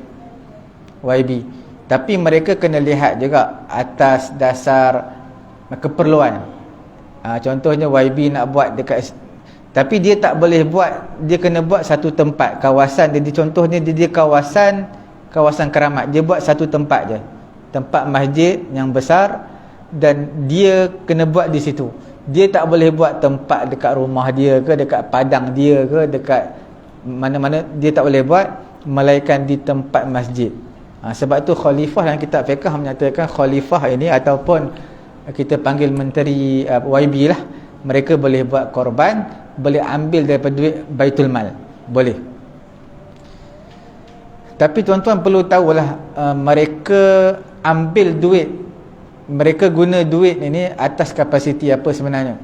YB. Tapi mereka kena lihat juga atas dasar keperluan. Contohnya YB nak buat dekat, tapi dia tak boleh buat, dia kena buat satu tempat, kawasan. Jadi contohnya dia kawasan keramat, dia buat satu tempat je, tempat masjid yang besar, dan dia kena buat di situ. Dia tak boleh buat tempat dekat rumah dia ke, dekat padang dia ke, dekat mana-mana, dia tak boleh buat, melainkan di tempat masjid. Sebab tu khalifah dalam kitab fiqh menyatakan khalifah ini ataupun kita panggil menteri YB lah, mereka boleh buat korban, boleh ambil daripada duit Baitul Mal, boleh. Tapi tuan-tuan perlu tahulah, mereka ambil duit, mereka guna duit ini atas kapasiti apa sebenarnya.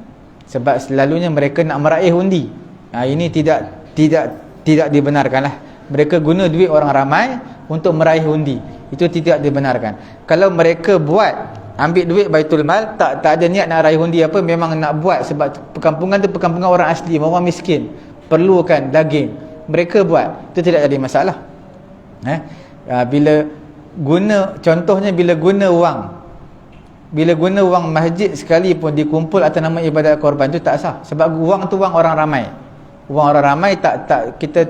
Sebab selalunya mereka nak meraih undi. Ini tidak dibenarkan lah. Mereka guna duit orang ramai untuk meraih undi, itu tidak dibenarkan. Kalau mereka buat, ambil duit Baitul Mal, tak ada niat nak raih undi apa, memang nak buat sebab perkampungan tu perkampungan orang asli, orang miskin, perlukan daging, mereka buat, itu tidak jadi masalah. Bila guna, contohnya bila guna wang masjid sekalipun dikumpul atas nama ibadat korban, tu tak sah. Sebab wang tu wang orang ramai. Wang orang ramai kita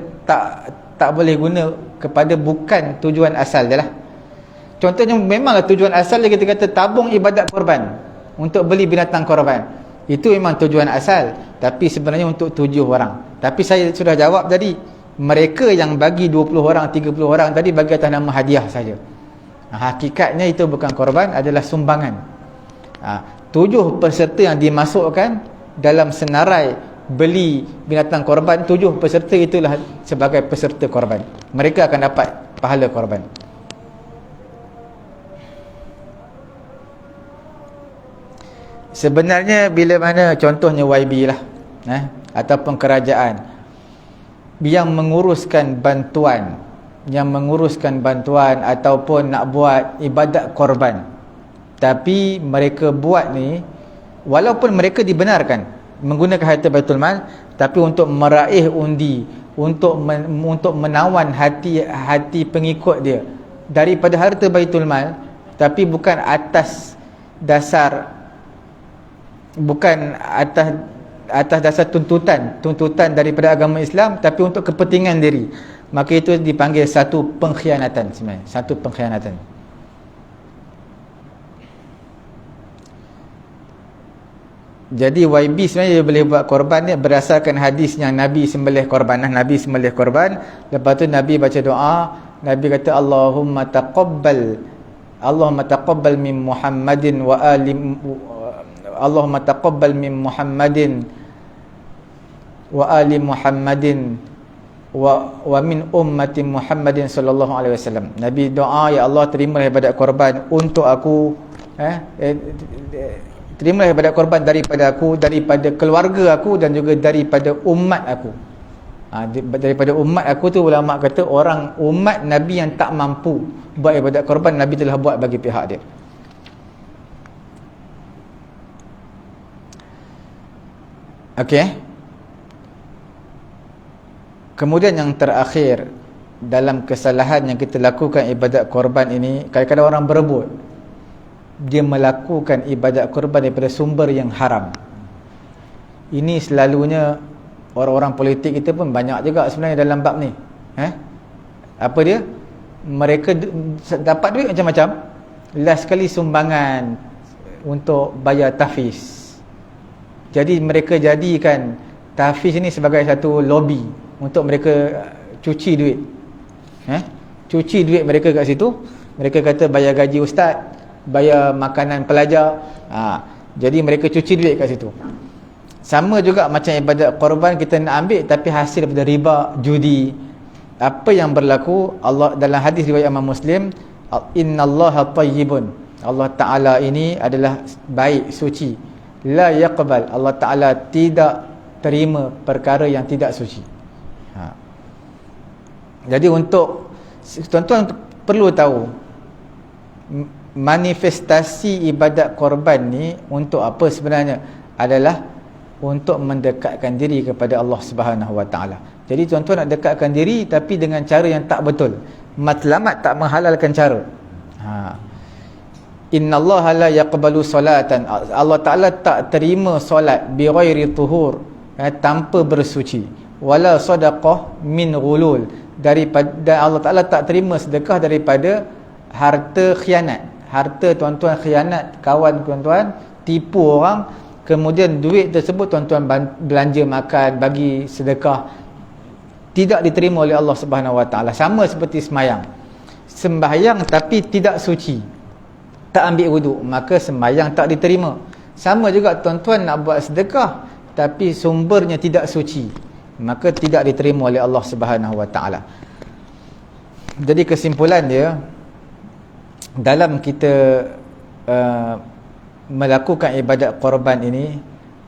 tak boleh guna kepada bukan tujuan asal dia lah. Contohnya memanglah tujuan asal dia, kita kata tabung ibadat korban untuk beli binatang korban, itu memang tujuan asal, tapi sebenarnya untuk 7 orang. Tapi saya sudah jawab tadi, mereka yang bagi 20 orang, 30 orang tadi bagi atas nama hadiah saja. Hakikatnya itu bukan korban, adalah sumbangan. 7 peserta yang dimasukkan dalam senarai beli binatang korban, 7 peserta itulah sebagai peserta korban, mereka akan dapat pahala korban. Sebenarnya bila mana contohnya YB lah, ataupun kerajaan yang menguruskan bantuan, ataupun nak buat ibadat korban, tapi mereka buat ni walaupun mereka dibenarkan menggunakan harta Baitul Mal, tapi untuk meraih undi, untuk menawan hati pengikut dia daripada harta Baitul Mal, tapi bukan atas dasar, bukan atas dasar tuntutan daripada agama Islam, tapi untuk kepentingan diri, maka itu dipanggil satu pengkhianatan sebenarnya, satu pengkhianatan. Jadi YB sebenarnya dia boleh buat korban ni berdasarkan hadis yang Nabi sembelih korban. Nabi sembelih korban, lepas tu Nabi baca doa, Nabi kata Allahumma taqabbal min Muhammadin wa ali, Allahumma taqabbal min Muhammadin wa ali Muhammadin wa min ummati Muhammadin sallallahu alaihi wasallam. Nabi doa, ya Allah terima ibadat korban untuk aku, terima ibadat korban daripada aku, daripada keluarga aku, dan juga daripada umat aku. Daripada umat aku tu ulama kata orang umat Nabi yang tak mampu buat ibadat korban, Nabi telah buat bagi pihak dia. Okey. Kemudian yang terakhir, dalam kesalahan yang kita lakukan ibadat korban ini, kadang-kadang orang berebut, dia melakukan ibadat korban daripada sumber yang haram. Ini selalunya orang-orang politik kita pun banyak juga sebenarnya dalam bab ni. Apa dia? Mereka dapat duit macam-macam. Last sekali sumbangan untuk bayar tahfiz. Jadi mereka jadikan tahfiz ni sebagai satu lobby untuk mereka cuci duit. Cuci duit mereka kat situ. Mereka kata bayar gaji ustaz, bayar makanan pelajar. Jadi mereka cuci duit kat situ. Sama juga macam ibadat korban, kita nak ambil tapi hasil daripada riba, judi. Apa yang berlaku, Allah dalam hadis riwayat Imam Muslim, innallaha tayyibun, Allah Ta'ala ini adalah baik, suci. La yaqbal, Allah Ta'ala tidak terima perkara yang tidak suci. Jadi untuk tuan-tuan perlu tahu, manifestasi ibadat korban ni untuk apa sebenarnya? Adalah untuk mendekatkan diri kepada Allah Subhanahu Wa Taala. Jadi tuan-tuan nak dekatkan diri tapi dengan cara yang tak betul. Matlamat tak menghalalkan cara. Innallaha la yaqbalu salatan. Allah Taala tak terima solat bi ghairi tuhur, tanpa bersuci. Wala sadaqah min ghulul, daripada Allah Taala tak terima sedekah daripada harta khianat. Harta tuan-tuan khianat kawan tuan-tuan, tipu orang, kemudian duit tersebut tuan-tuan belanja makan, bagi sedekah, tidak diterima oleh Allah Subhanahu Wa Taala. Sama seperti sembahyang. Sembahyang tapi tidak suci, tak ambil wuduk, maka sembahyang tak diterima. Sama juga tuan-tuan nak buat sedekah tapi sumbernya tidak suci, maka tidak diterima oleh Allah Subhanahu Wa Taala. Jadi kesimpulan dia, dalam kita melakukan ibadat korban ini,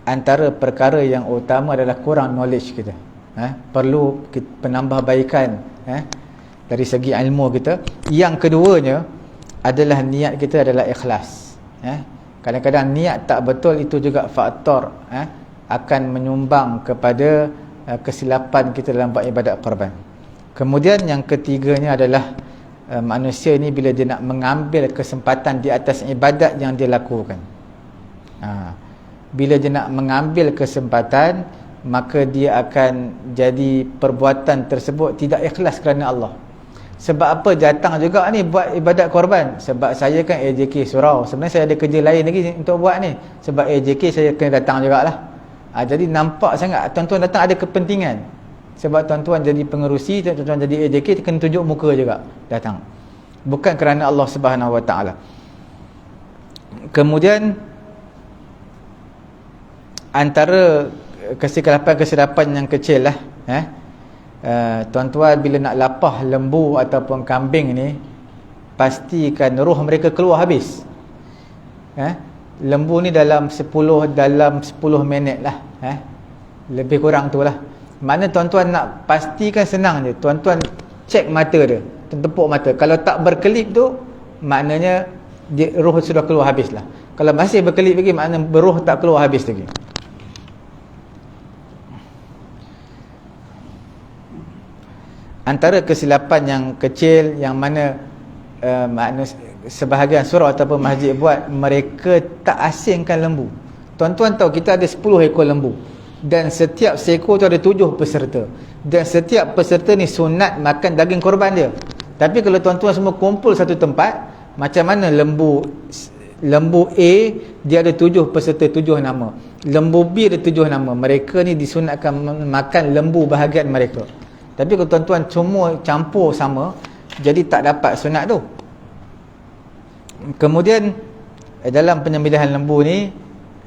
antara perkara yang utama adalah kurang knowledge kita. Perlu penambahbaikan dari segi ilmu kita. Yang keduanya adalah niat kita adalah ikhlas. Kadang-kadang niat tak betul, itu juga faktor akan menyumbang kepada kesilapan kita dalam buat ibadat korban. Kemudian yang ketiganya adalah manusia ni bila dia nak mengambil kesempatan di atas ibadat yang dia lakukan, bila dia nak mengambil kesempatan, maka dia akan jadi perbuatan tersebut tidak ikhlas kerana Allah. Sebab apa datang juga ni buat ibadat korban? Sebab saya kan AJK surau, sebenarnya saya ada kerja lain lagi untuk buat ni. Sebab AJK saya kena datang jugalah. Jadi nampak sangat tuan-tuan datang ada kepentingan. Sebab tuan-tuan jadi pengerusi, tuan-tuan jadi AJK, kena tunjuk muka juga datang, bukan kerana Allah Subhanahu Wa Taala. Kemudian antara kesilapan yang kecil lah, tuan-tuan bila nak lapah lembu ataupun kambing ni, pastikan roh mereka keluar habis. Lembu ni dalam 10 minit lah, lebih kurang tu lah. Makna tuan-tuan nak pastikan senang je, tuan-tuan cek mata dia, tepuk mata. Kalau tak berkelip tu, maknanya roh sudah keluar habis lah. Kalau masih berkelip lagi, maknanya roh tak keluar habis lagi. Antara kesilapan yang kecil yang mana sebahagian surau ataupun masjid buat, mereka tak asingkan lembu. Tuan-tuan tahu kita ada 10 ekor lembu, dan setiap seekor tu ada 7 peserta, dan setiap peserta ni sunat makan daging korban dia. Tapi kalau tuan-tuan semua kumpul satu tempat, macam mana lembu A dia ada 7 peserta, 7 nama. Lembu B ada 7 nama. Mereka ni disunatkan makan lembu bahagian mereka. Tapi kalau tuan-tuan semua campur sama, jadi tak dapat sunat tu. Kemudian dalam penyembelihan lembu ni,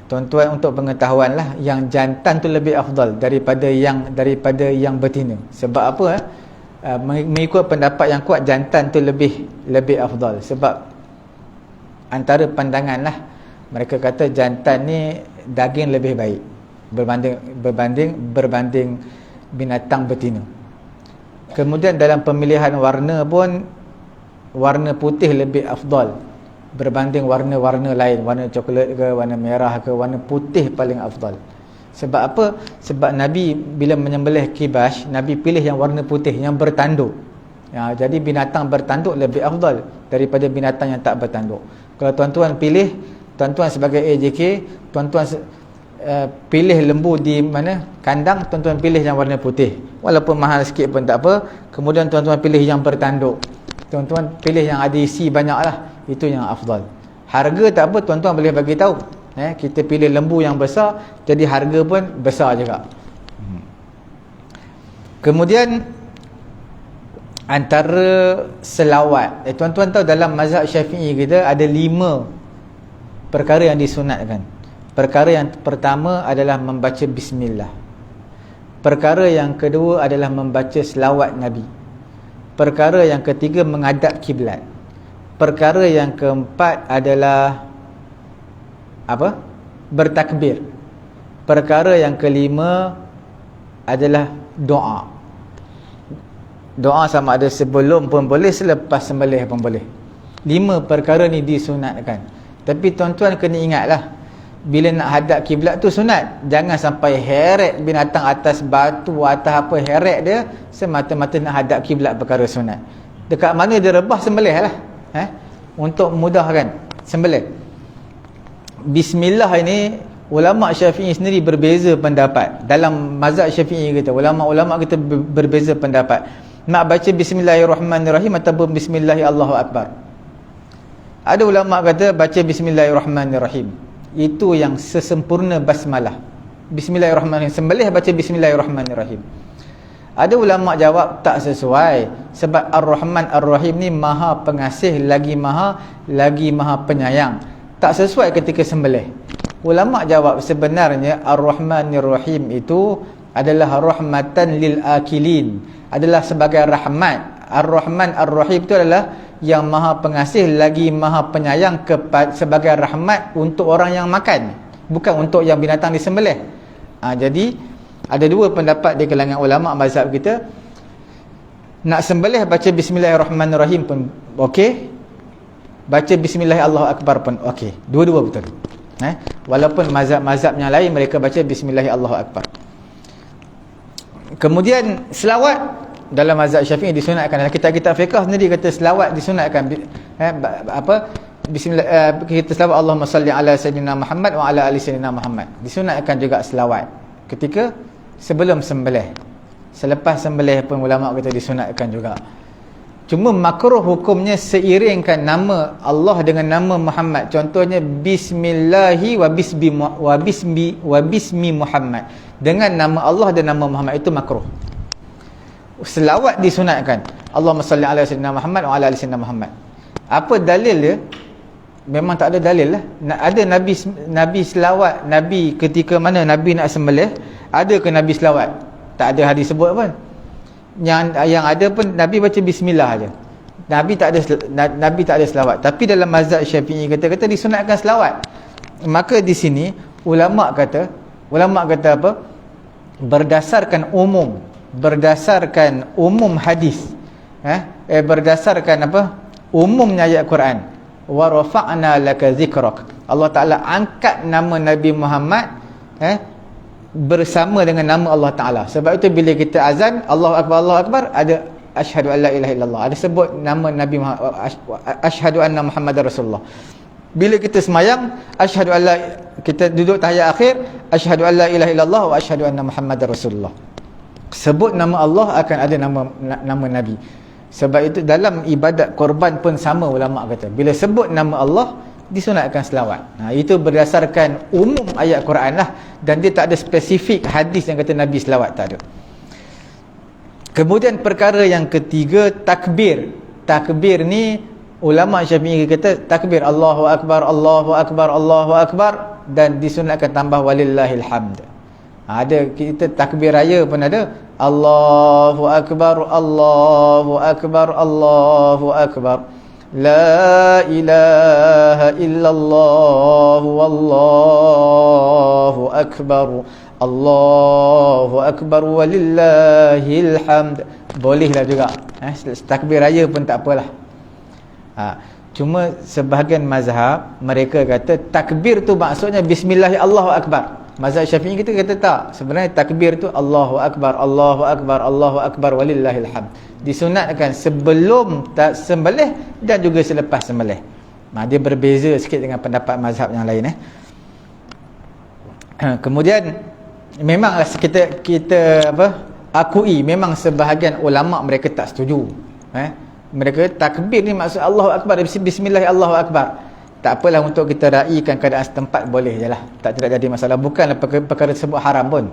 tuan-tuan untuk pengetahuan lah, yang jantan tu lebih afdal daripada yang betina. Sebab apa? Mengikut pendapat yang kuat, jantan tu lebih afdal. Sebab antara pandangan lah, mereka kata jantan ni daging lebih baik berbanding binatang betina. Kemudian dalam pemilihan warna pun, warna putih lebih afdal berbanding warna-warna lain, warna coklat ke, warna merah ke, warna putih paling afdal. Sebab apa? Sebab Nabi bila menyembelih kibas, Nabi pilih yang warna putih, yang bertanduk. Jadi binatang bertanduk lebih afdal daripada binatang yang tak bertanduk. Kalau tuan-tuan pilih, tuan-tuan sebagai AJK, tuan-tuan pilih lembu di mana kandang, tuan-tuan pilih yang warna putih, walaupun mahal sikit pun tak apa. Kemudian tuan-tuan pilih yang bertanduk, tuan-tuan pilih yang ada isi banyak lah, itu yang afdal. Harga tak apa, tuan-tuan boleh bagi tahu, kita pilih lembu yang besar, jadi harga pun besar juga. Kemudian antara selawat, tuan-tuan tahu dalam mazhab Syafi'i kita ada 5 perkara yang disunatkan. Perkara yang pertama adalah membaca bismillah. Perkara yang kedua adalah membaca selawat Nabi. Perkara yang ketiga menghadap kiblat. Perkara yang keempat adalah apa? Bertakbir. Perkara yang kelima adalah doa. Doa sama ada sebelum pun boleh, selepas sembelih pun boleh. 5 perkara ni disunatkan. Tapi tuan-tuan kena ingatlah, bila nak hadap kiblat tu sunat. Jangan sampai heret binatang atas batu, atas apa, heret dia semata-mata nak hadap kiblat perkara sunat. Dekat mana dia rebah, sembelih lah. Untuk memudahkan sembelih. Bismillah ini ulama Syafi'i sendiri berbeza pendapat. Dalam mazhab Syafi'i kita, ulama-ulama kita berbeza pendapat. Nak baca bismillahirrahmanirrahim ataupun bismillahirrahmanirrahim. Ada ulama kata baca bismillahirrahmanirrahim, itu yang sesempurna basmalah. Bismillahirrahmanirrahim, sembelih baca bismillahirrahmanirrahim. Ada ulama jawab tak sesuai, sebab Ar-Rahman Ar-Rahim ni maha pengasih lagi maha penyayang. Tak sesuai ketika sembelih. Ulama jawab sebenarnya Ar-Rahmanir-Rahim itu adalah rahmatan lil akilin, adalah sebagai rahmat. Ar-Rahman Ar-Rahim itu adalah yang maha pengasih lagi maha penyayang sebagai rahmat untuk orang yang makan, bukan untuk yang binatang disembelih. Jadi ada 2 pendapat di kalangan ulama mazhab kita. Nak sembelih baca bismillahirrahmanirrahim pun okey, baca bismillah Allahu akbar pun okey. Dua-dua betul. Walaupun mazhab-mazhab yang lain mereka baca bismillah Allahu akbar. Kemudian selawat dalam mazhab Syafi'i disunatkan. Dalam kitab-kitab fiqh sendiri kata selawat disunatkan. Bismillah, kita selawat Allahumma salli ala sayyidina Muhammad wa ala ali sayyidina Muhammad. Disunatkan juga selawat ketika sebelum sembelih. Selepas sembelih pun ulama kita disunatkan juga. Cuma makruh hukumnya seiringkan nama Allah dengan nama Muhammad. Contohnya bismillahi wa bismi Muhammad. Dengan nama Allah dan nama Muhammad, itu makruh. Selawat disunatkan. Allahumma salli ala sayyidina Muhammad wa ala ali sayyidina Muhammad. Apa dalil dia? Memang tak ada dalil lah. Ada Nabi selawat, Nabi ketika mana Nabi nak sembelih, ada ke Nabi selawat? Tak ada hadis sebut pun. Yang ada pun Nabi baca bismillah aja. Nabi tak ada selawat. Tapi dalam mazhab Syafi'i kata disunatkan selawat. Maka di sini ulama kata apa? Berdasarkan umum hadis. Berdasarkan apa? Umumnya ayat Quran. Wa rafa'na laka zikrak. Allah Taala angkat nama Nabi Muhammad bersama dengan nama Allah Taala. Sebab itu bila kita azan Allahu akbar ada asyhadu an la ilaha illallah, ada sebut nama Nabi Muhammad, asyhadu anna Muhammadar Rasulullah. Bila kita semayang kita duduk tahiyat akhir, asyhadu an la ilaha illallah wa asyhadu anna Muhammadar Rasulullah. Sebut nama Allah akan ada nama Nabi. Sebab itu dalam ibadat korban pun sama, ulama kata bila sebut nama Allah disunatkan selawat. Itu berdasarkan umum ayat Quran lah, dan dia tak ada spesifik hadis yang kata Nabi selawat, tak ada. Kemudian perkara yang ketiga, takbir. Takbir ni ulama Syafi'i kata takbir Allahu akbar, Allahu akbar, Allahu akbar, dan disunatkan tambah walillahil hamd. Ada kita takbir raya pun ada Allahu akbar, Allahu akbar, Allahu akbar, la ilaha illallah wallahu akbar, Allahu akbar walillahil hamd. Bolehlah juga. Takbir raya pun tak apalah. Cuma sebahagian mazhab mereka kata takbir tu maksudnya bismillah Allahu akbar. Mazhab Syafi'i kita kata tak. Sebenarnya takbir tu Allahu akbar, Allahu akbar, Allahu akbar walillahil hamd. Disunatkan sebelum sembelih dan juga selepas sembelih. Dia berbeza sikit dengan pendapat mazhab yang lain. Kemudian memanglah kita akui memang sebahagian ulama mereka tak setuju. Mereka takbir ni maksud Allahu Akbar, bismillah Allahu Akbar. Tak apalah, untuk kita raikan keadaan setempat boleh je lah, tidak jadi masalah, bukanlah perkara tersebut haram pun.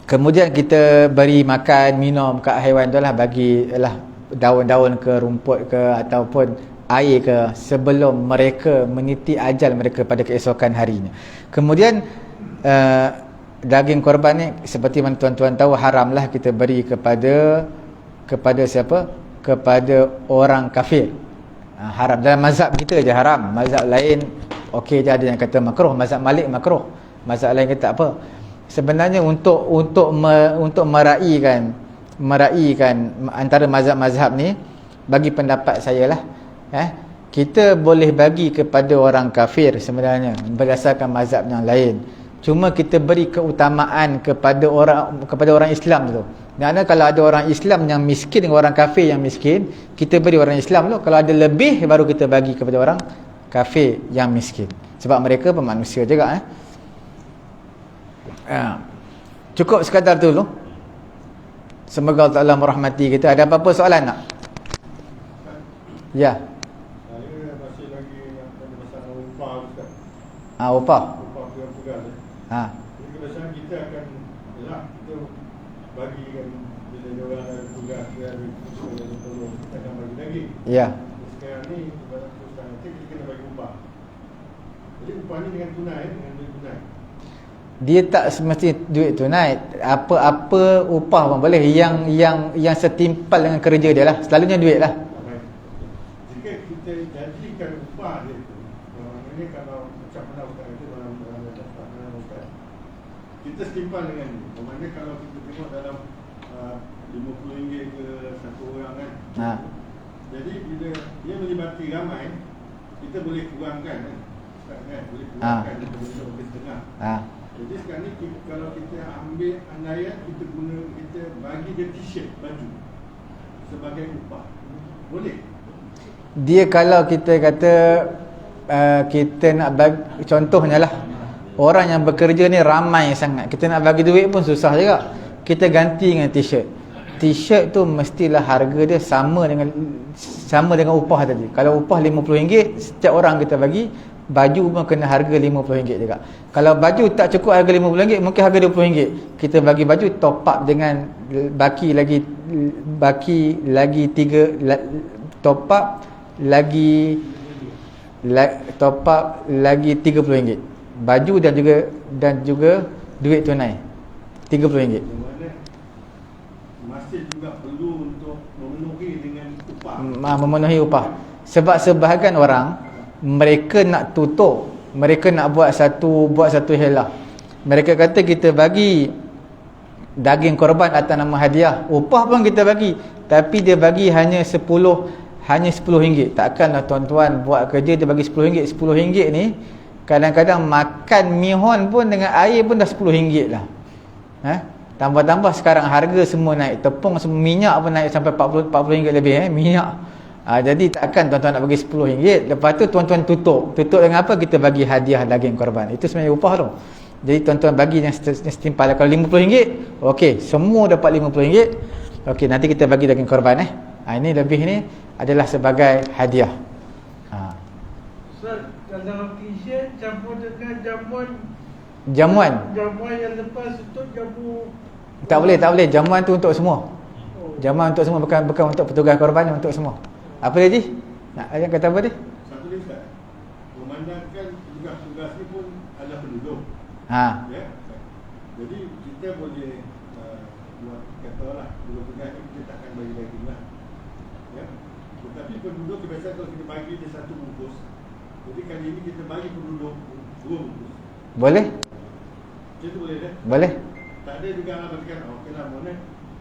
Kemudian kita beri makan minum kat haiwan tu lah, bagi lah daun-daun ke rumput ke ataupun air ke sebelum mereka meniti ajal mereka pada keesokan harinya. Kemudian daging korban ni seperti mana tuan-tuan tahu, haramlah kita beri kepada siapa? Kepada orang kafir. Haram dalam mazhab kita je haram, mazhab lain okey je, ada yang kata makruh, mazhab Malik makruh, mazhab lain kata apa. Sebenarnya untuk meraikan antara mazhab-mazhab ni, bagi pendapat saya lah, kita boleh bagi kepada orang kafir sebenarnya berdasarkan mazhab yang lain. Cuma kita beri keutamaan kepada orang Islam tu. Kerana kalau ada orang Islam yang miskin dengan orang kafir yang miskin, kita beri orang Islam tu. Kalau ada lebih, baru kita bagi kepada orang kafir yang miskin. Sebab mereka pun manusia juga. Cukup sekadar tu dulu. Semoga Allah Ta'ala merahmati kita. Ada apa-apa soalan tak? Ya. Saya masih lagi ada masalah upah, Ustaz. Upah. Upah pegang-pegang. Jadi kebiasaan kita akan, yalah, kita bagikan bila dia orang ada tugas, dia ada usaha, dia ada tolong, kita akan bagi lagi. Ya. Sekarang ni, kepada perusahaan nanti, kita kena bagi upah. Jadi upah ni dengan tunai, dengan duit tunai. Dia tak semesti duit tunai. Apa-apa upah pun boleh, yang setimpal dengan kerja dia lah. Selalunya duit lah. Jika kita jadikan upah dia tu, maknanya kalau macam mana Ustaz kata dalam Ustaz, kita setimpal dengan ni. Maknanya kalau kita tengok dalam RM50 ke satu orang kan. Jadi bila dia melibati ramai, kita boleh kurangkan kan. Ustaz kan, boleh kurangkan, kita boleh lebih setengah. Jadi sekarang ni kalau kita ambil andaian, kita bagi dia t-shirt, baju sebagai upah, boleh? Dia kalau kita kata kita nak bagi, contohnya lah, orang yang bekerja ni ramai sangat, kita nak bagi duit pun susah juga. Kita ganti dengan t-shirt. T-shirt tu mestilah harga dia sama dengan upah tadi. Kalau upah RM50, setiap orang kita bagi, baju pun kena harga RM50 juga. Kalau baju tak cukup harga RM50, mungkin harga RM20. Kita bagi baju, top up dengan baki lagi 3, top up lagi RM30. Baju dan juga duit tunai RM30. Masih juga perlu untuk memenuhi dengan upah. Memenuhi upah. Sebab sebahagian orang, mereka nak tutup, mereka nak buat satu helah. Mereka kata kita bagi daging korban atas nama hadiah, upah pun kita bagi, tapi dia bagi hanya RM10. Takkanlah tuan-tuan buat kerja dia bagi RM10. RM10 ni kadang-kadang makan mihon pun dengan air pun dah RM10 lah. Tambah-tambah sekarang harga semua naik, tepung semua, minyak pun naik sampai RM40 lebih minyak. Jadi takkan tuan-tuan nak bagi RM10. Lepas tu tuan-tuan tutup dengan apa? Kita bagi hadiah daging korban. Itu sebenarnya upah tu. Jadi tuan-tuan bagi yang setimpal. Kalau RM50, okey, semua dapat RM50. Okey, nanti kita bagi daging korban. Ini lebih ni adalah sebagai hadiah. Ustaz, kalau t-shirt campur dengan jamuan yang lepas tutup jamu. tak boleh. Jamuan tu untuk semua. Jamuan untuk semua, bukan untuk petugas korban, untuk semua. Apa dia, Ji? Nak ayat kata apa dia? Satu lagi, Ustaz. Memandangkan tugas-tugas ni pun adalah penduduk. Ya. Jadi kita boleh buat katalah tugas ni kita takkan bagi lagi lah. Ya. Tetapi penduduk kebiasaan kalau kita bagi dia satu bungkus. Jadi kali ini kita bagi penduduk 2 bungkus. Boleh? Macam tu boleh dah? Boleh. Tak ada juga lah bagi okeylah mana.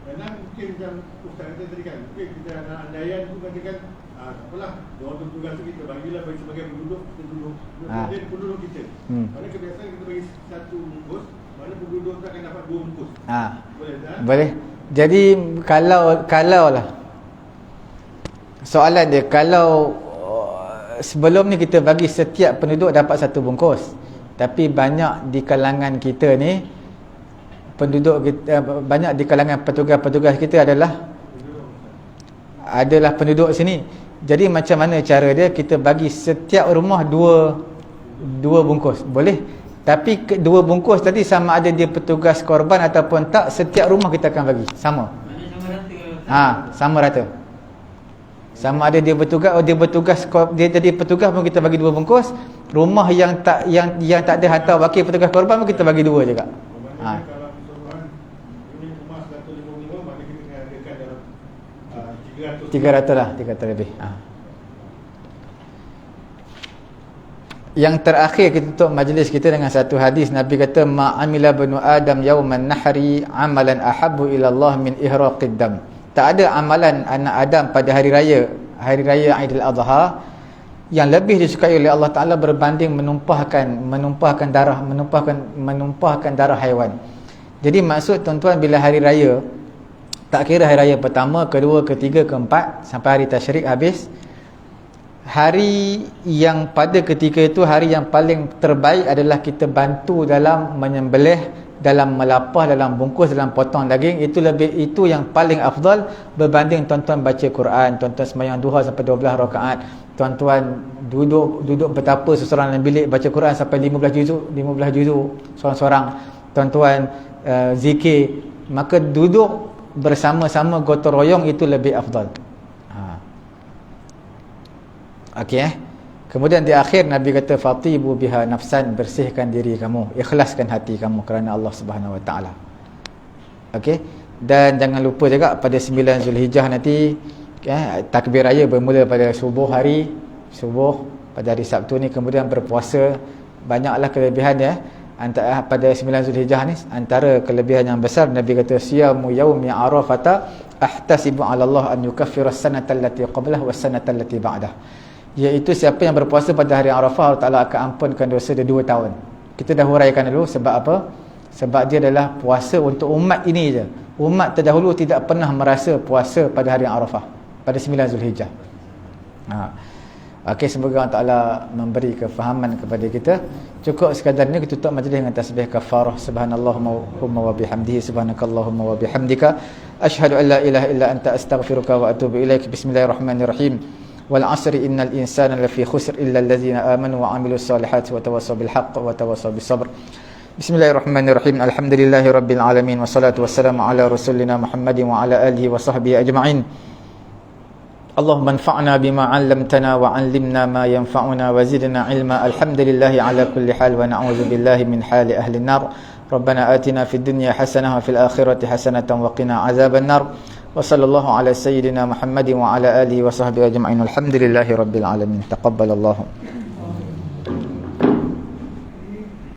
Karena mungkin macam Ustaz kata tadi kan, mungkin kita ada andaian tu katakan tak apalah, orang tu tugas tu kita bagilah bagi sebagai penduduk, kita duduk penduduk kita. Mana kebiasaan kita bagi satu bungkus, mana penduduk tu akan dapat 2 bungkus. Boleh tak? Boleh. Jadi kalau lah soalan dia, kalau sebelum ni kita bagi setiap penduduk dapat 1 bungkus, Tapi banyak di kalangan kita ni, penduduk kita, banyak di kalangan petugas-petugas kita adalah penduduk sini. Jadi macam mana cara dia? Kita bagi setiap rumah dua bungkus, boleh? Tapi dua bungkus tadi sama ada dia petugas korban ataupun tak, setiap rumah kita akan bagi sama. Sama rata. Sama ada dia bertugas, dia jadi petugas pun kita bagi dua bungkus. Rumah yang tak ada hantar wakil petugas korban pun kita bagi dua juga. Kalau keseluruhan ini rumah 155, maknanya kita kena adakan dalam 300 lah, 300 lebih. Yang terakhir kita tutup majlis kita dengan satu hadis. Nabi kata, ma'amila banu Adam yawman nahri amalan ahabbu ila Allah min ihraqid dam. Tak ada amalan anak Adam pada hari raya Aidil Adha yang lebih disukai oleh Allah Taala berbanding menumpahkan darah haiwan. Jadi maksud tuan-tuan, bila hari raya, tak kira hari raya pertama, kedua, ketiga, keempat sampai hari tasyrik habis, hari yang pada ketika itu hari yang paling terbaik adalah kita bantu dalam menyembelih, dalam melapah, dalam bungkus, dalam potong daging. Itu yang paling afdal berbanding tuan-tuan baca Quran, tuan-tuan sembahyang duha sampai 12 rakaat, tuan-tuan duduk betapa seseorang dalam bilik baca Quran sampai 15 juzuk seorang-seorang, tuan-tuan zikir, maka duduk bersama-sama gotong royong itu lebih afdal. Okey. Kemudian di akhir Nabi kata, fatibu biha nafsan, bersihkan diri kamu, ikhlaskan hati kamu kerana Allah Subhanahu Wa Taala. Okey. Dan jangan lupa juga pada 9 Zulhijjah nanti, takbir raya bermula pada subuh pada hari Sabtu ni, kemudian berpuasa. Banyaklah kelebihan ya antara pada 9 Zulhijjah ni. Antara kelebihan yang besar, Nabi kata, siyamu yaumi arafata ahtasibu 'ala Allah an yukaffira as-sanata allati qablahu was-sanata allati ba'dah. Iaitu siapa yang berpuasa pada hari Arafah, Allah Ta'ala akan ampunkan dosa dia 2 tahun. Kita dah huraikan dulu sebab apa? Sebab dia adalah puasa untuk umat ini je. Umat terdahulu tidak pernah merasa puasa pada hari Arafah, pada 9 Zulhijjah. Okey, semoga Allah Ta'ala memberi kefahaman kepada kita. Cukup sekadar ini, kita tutup majlis dengan tasbih kafarah. Subhanallahumma wa bihamdihi, subhanakallahumma wa bihamdika, asyhadu an la ilaha illa anta, astaghfiruka wa atubu ilaik. Bismillahirrahmanirrahim. Wal 'asri innal insana lafi khusr illa allazina amanu wa 'amilus solihati wa tawassaw bil haqq wa tawassaw bis sabr. Bismillahirrahmanirrahim. Alhamdulillahirabbil alamin, wassalatu wassalamu ala rasulina Muhammadin wa ala alihi wa sahbihi ajma'in. Allahumma anfa'na bima 'allamtana wa 'allimna ma yanfa'una wa zidna 'ilma. Alhamdulillahi ala kulli hal wa na'udzu billahi min hali ahli an-nar. Rabbana atina fid dunya hasanah wa fil akhirati hasanatan wa qina 'adzaban nar. Wa sallallahu ala sayyidina Muhammadin wa ala alihi wa sahbihi ajma'in. Alhamdulillahi rabbil alamin. Taqabbalallahu.